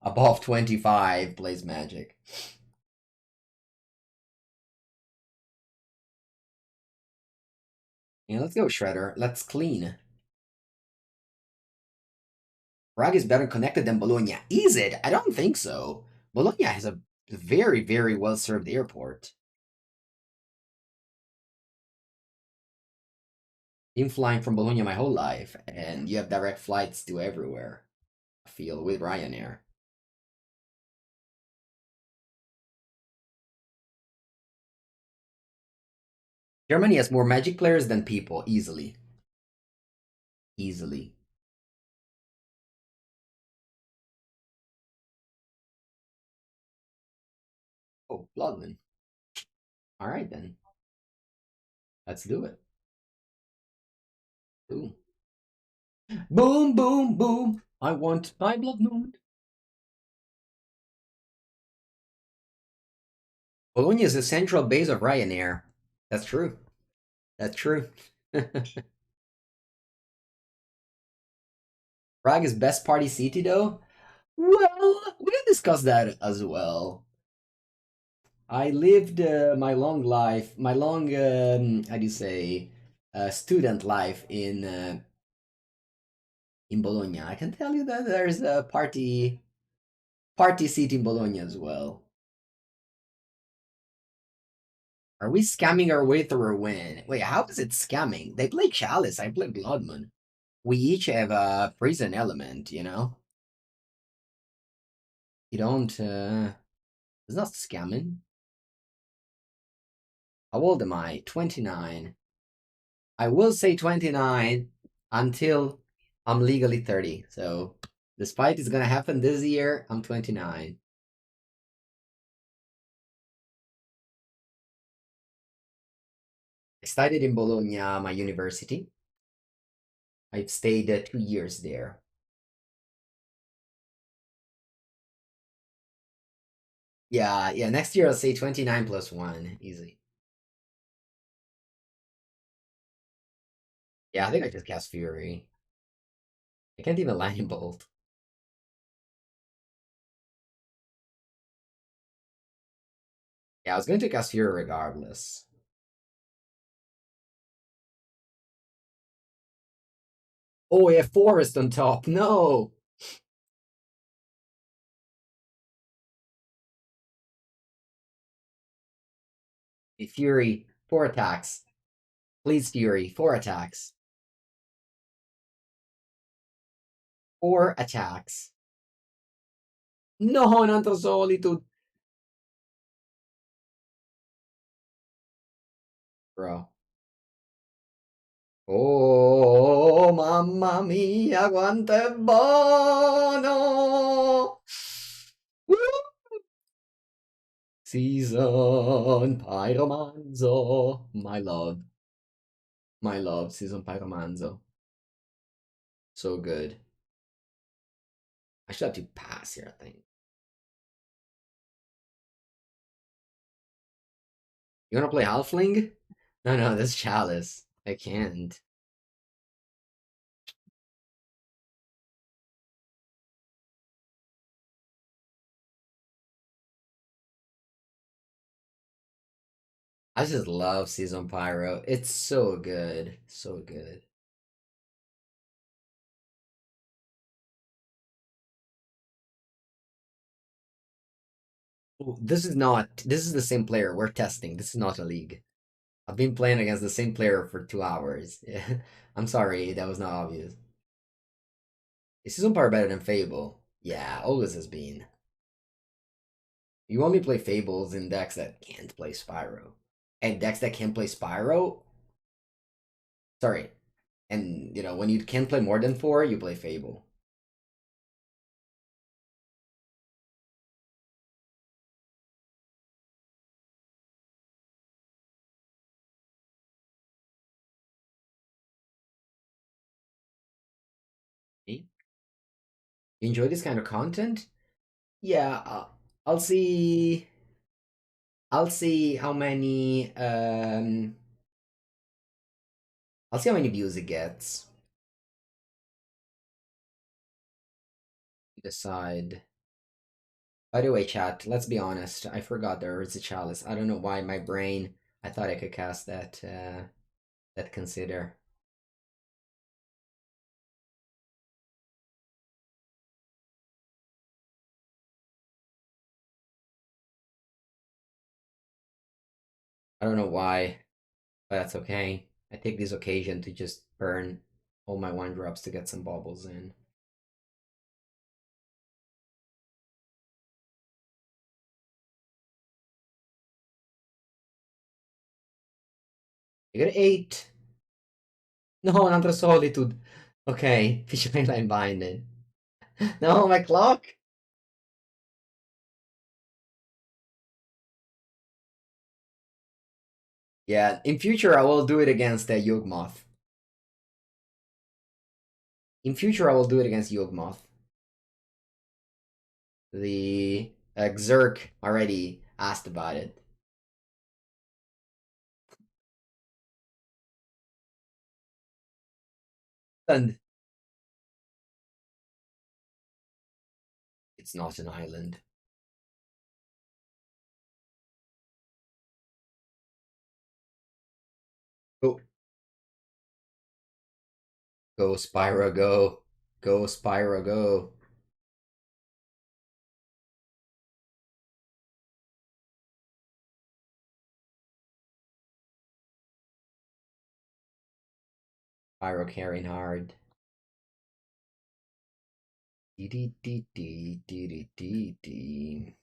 [SPEAKER 1] above 25 plays Magic. Yeah, let's go, Shredder. Let's clean. Prague is better connected than Bologna. Is it? I don't think so. Bologna has a very, very well-served airport. Been flying from Bologna my whole life, and you have direct flights to everywhere. I feel with Ryanair. Germany has more Magic players than people, easily. Easily. Oh, Bloodman. All right then. Let's do it. Boom. Boom, boom, boom. I want my Blood Moon. Bologna is the central base of Ryanair. That's true. That's true. Prague is best party city though? Well, we can discuss that as well. I lived my long life, my long, how do you say, student life in Bologna. I can tell you that there's a party seat in Bologna as well. Are we scamming our way through a win? Wait, how is it scamming? They play Chalice, I play Bloodmoon. We each have a prison element, you know? You don't, it's not scamming. How old am I? 29. I will say 29 until I'm legally 30. So, despite it's gonna happen this year, I'm 29. I studied in Bologna, my university. I've stayed 2 years there. Yeah, next year I'll say 29 plus 1. Easy. Yeah, I think I just cast Fury. I can't even Lightning Bolt. Yeah, I was going to cast Fury regardless. Oh, we have Forest on top. No! Fury, 4 attacks. Please, Fury, 4 attacks. 4 attacks. No, not the Solitude. Bro. Oh, mamma mia, quanto è buono! Woo! Seasoned Pyromancer. My love. My love, Seasoned Pyromancer. So good. I should have to pass here, I think. You wanna play Halfling? No, that's Chalice. I can't. I just love Season Pyro. It's so good. So good. Ooh, this is the same player. We're testing. This is not a league. I've been playing against the same player for 2 hours. I'm sorry, that was not obvious. Is Season Pyro better than Fable? Yeah, always has been. You want me to play Fables in decks that can't play Spyro? And decks that can play Spyro? Sorry. And, when you can play more than 4, you play Fable. You enjoy this kind of content? Yeah, I'll see. I'll see how many. I'll see how many views it gets. Decide. By the way, chat. Let's be honest. I forgot there is a chalice. I don't know why my brain. I thought I could cast that. That consider. I don't know why, but that's okay. I take this occasion to just burn all my 1-drops to get some baubles in. You got 8. No, another solitude. Okay, fish line binding. No, my clock. Yeah, in future I will do it against the Yugmoth. In future I will do it against Yugmoth. The Xerk already asked about it. And it's not an island. Go, go, Spyro, go. Go, Spyro, go. Spyro carrying hard. Dee dee dee dee dee dee dee dee.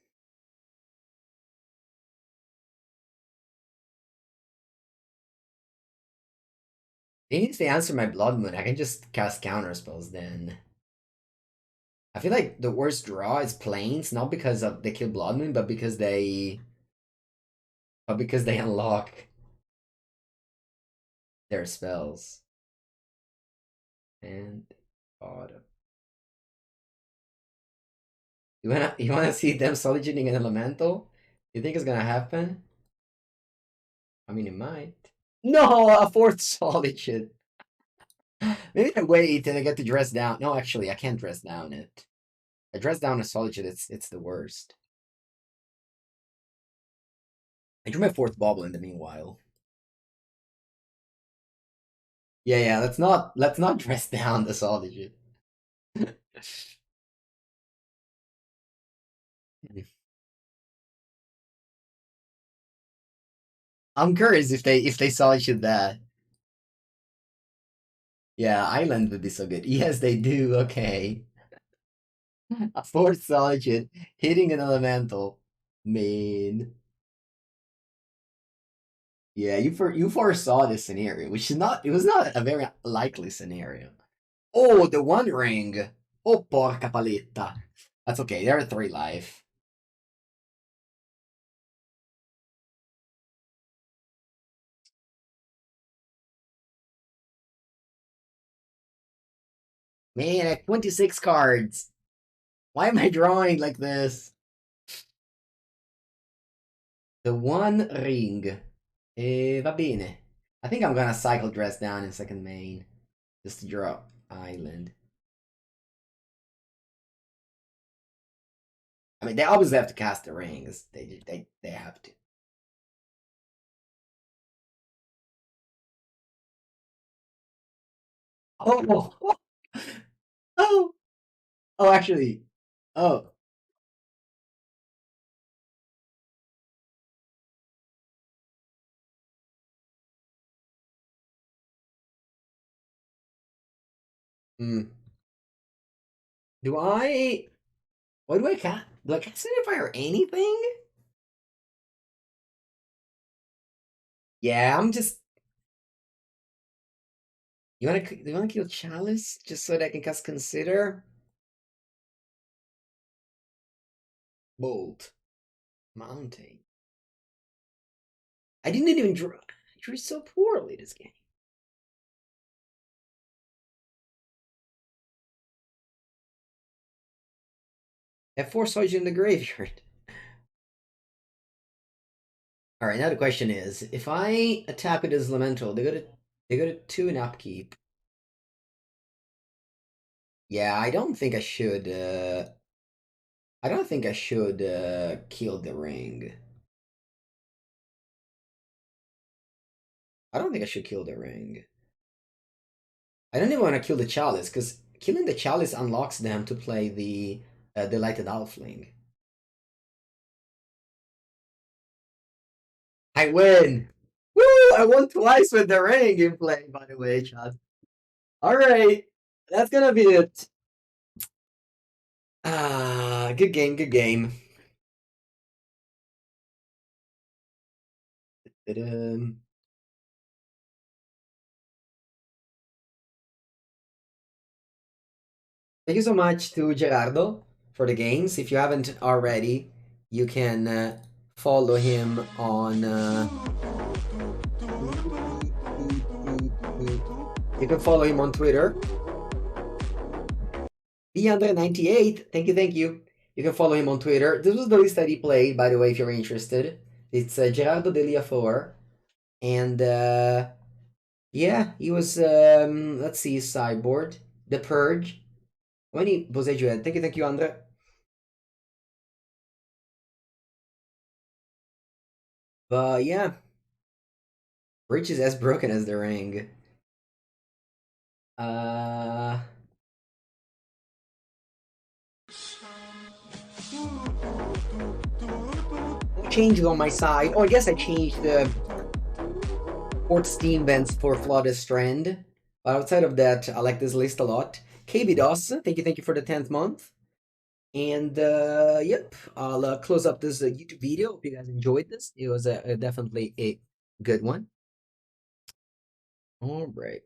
[SPEAKER 1] He needs to answer my Blood Moon. I can just cast counterspells then. I feel like the worst draw is Plains, not because of they kill Blood Moon, but because they unlock their spells. And bottom. You wanna see them solitudeing an elemental? You think it's gonna happen? I mean, it might. No, a fourth solitude. Maybe I wait and I get to dress down. No, actually, I can't dress down it. I dress down a solitude. It's the worst. I drew my fourth bauble in the meanwhile. Yeah. Let's not dress down the solitude. I'm curious if they solitude that. Yeah, island would be so good. Yes, they do. Okay. A fourth solitude hitting an elemental. Man. Yeah, you foresaw this scenario, which is not it was not a very likely scenario. Oh, the One Ring. Oh, porca paletta. That's okay. There are 3 life. Man, I have 26 cards. Why am I drawing like this? The One Ring. Va bene. I think I'm gonna cycle dress down in second main. Just to draw island. I mean, they always have to cast the rings. They have to. Oh, oh, oh! Actually, oh, hmm. Do I? What do I cast? Do I cast it fire or anything? Yeah, I'm just. You wanna kill Chalice just so that I can cast Consider? Bolt. Mountain. I didn't even draw. I drew so poorly this game. I have 4 Soju in the graveyard. Alright, now the question is, if I attack with this elemental, they go to 2 in upkeep. Yeah, I don't think I should kill the ring. I don't think I should kill the ring. I don't even want to kill the Chalice, because killing the Chalice unlocks them to play the Delighted Halfling. I win! Woo! I won twice with the ring in play, by the way, chat. Alright, that's gonna be it. Ah, good game, good game. Ta-dum. Thank you so much to Gerardo for the games. If you haven't already, you can follow him on. You can follow him on Twitter. B198. Thank you, thank you. You can follow him on Twitter. This was the list that he played, by the way, if you're interested. It's Gerardo Delia 4. And yeah, he was, let's see, his sideboard. The Purge. How many Bosage you had? Thank you, Andre. But yeah, Rich is as broken as the ring. Uh, changed on my side. Oh, I guess I changed the port steam vents for Flooded Strand. But outside of that, I like this list a lot. KB DOS, thank you for the 10th month. And yep, I'll close up this YouTube video. Hope you guys enjoyed this. It was definitely a good one. All right.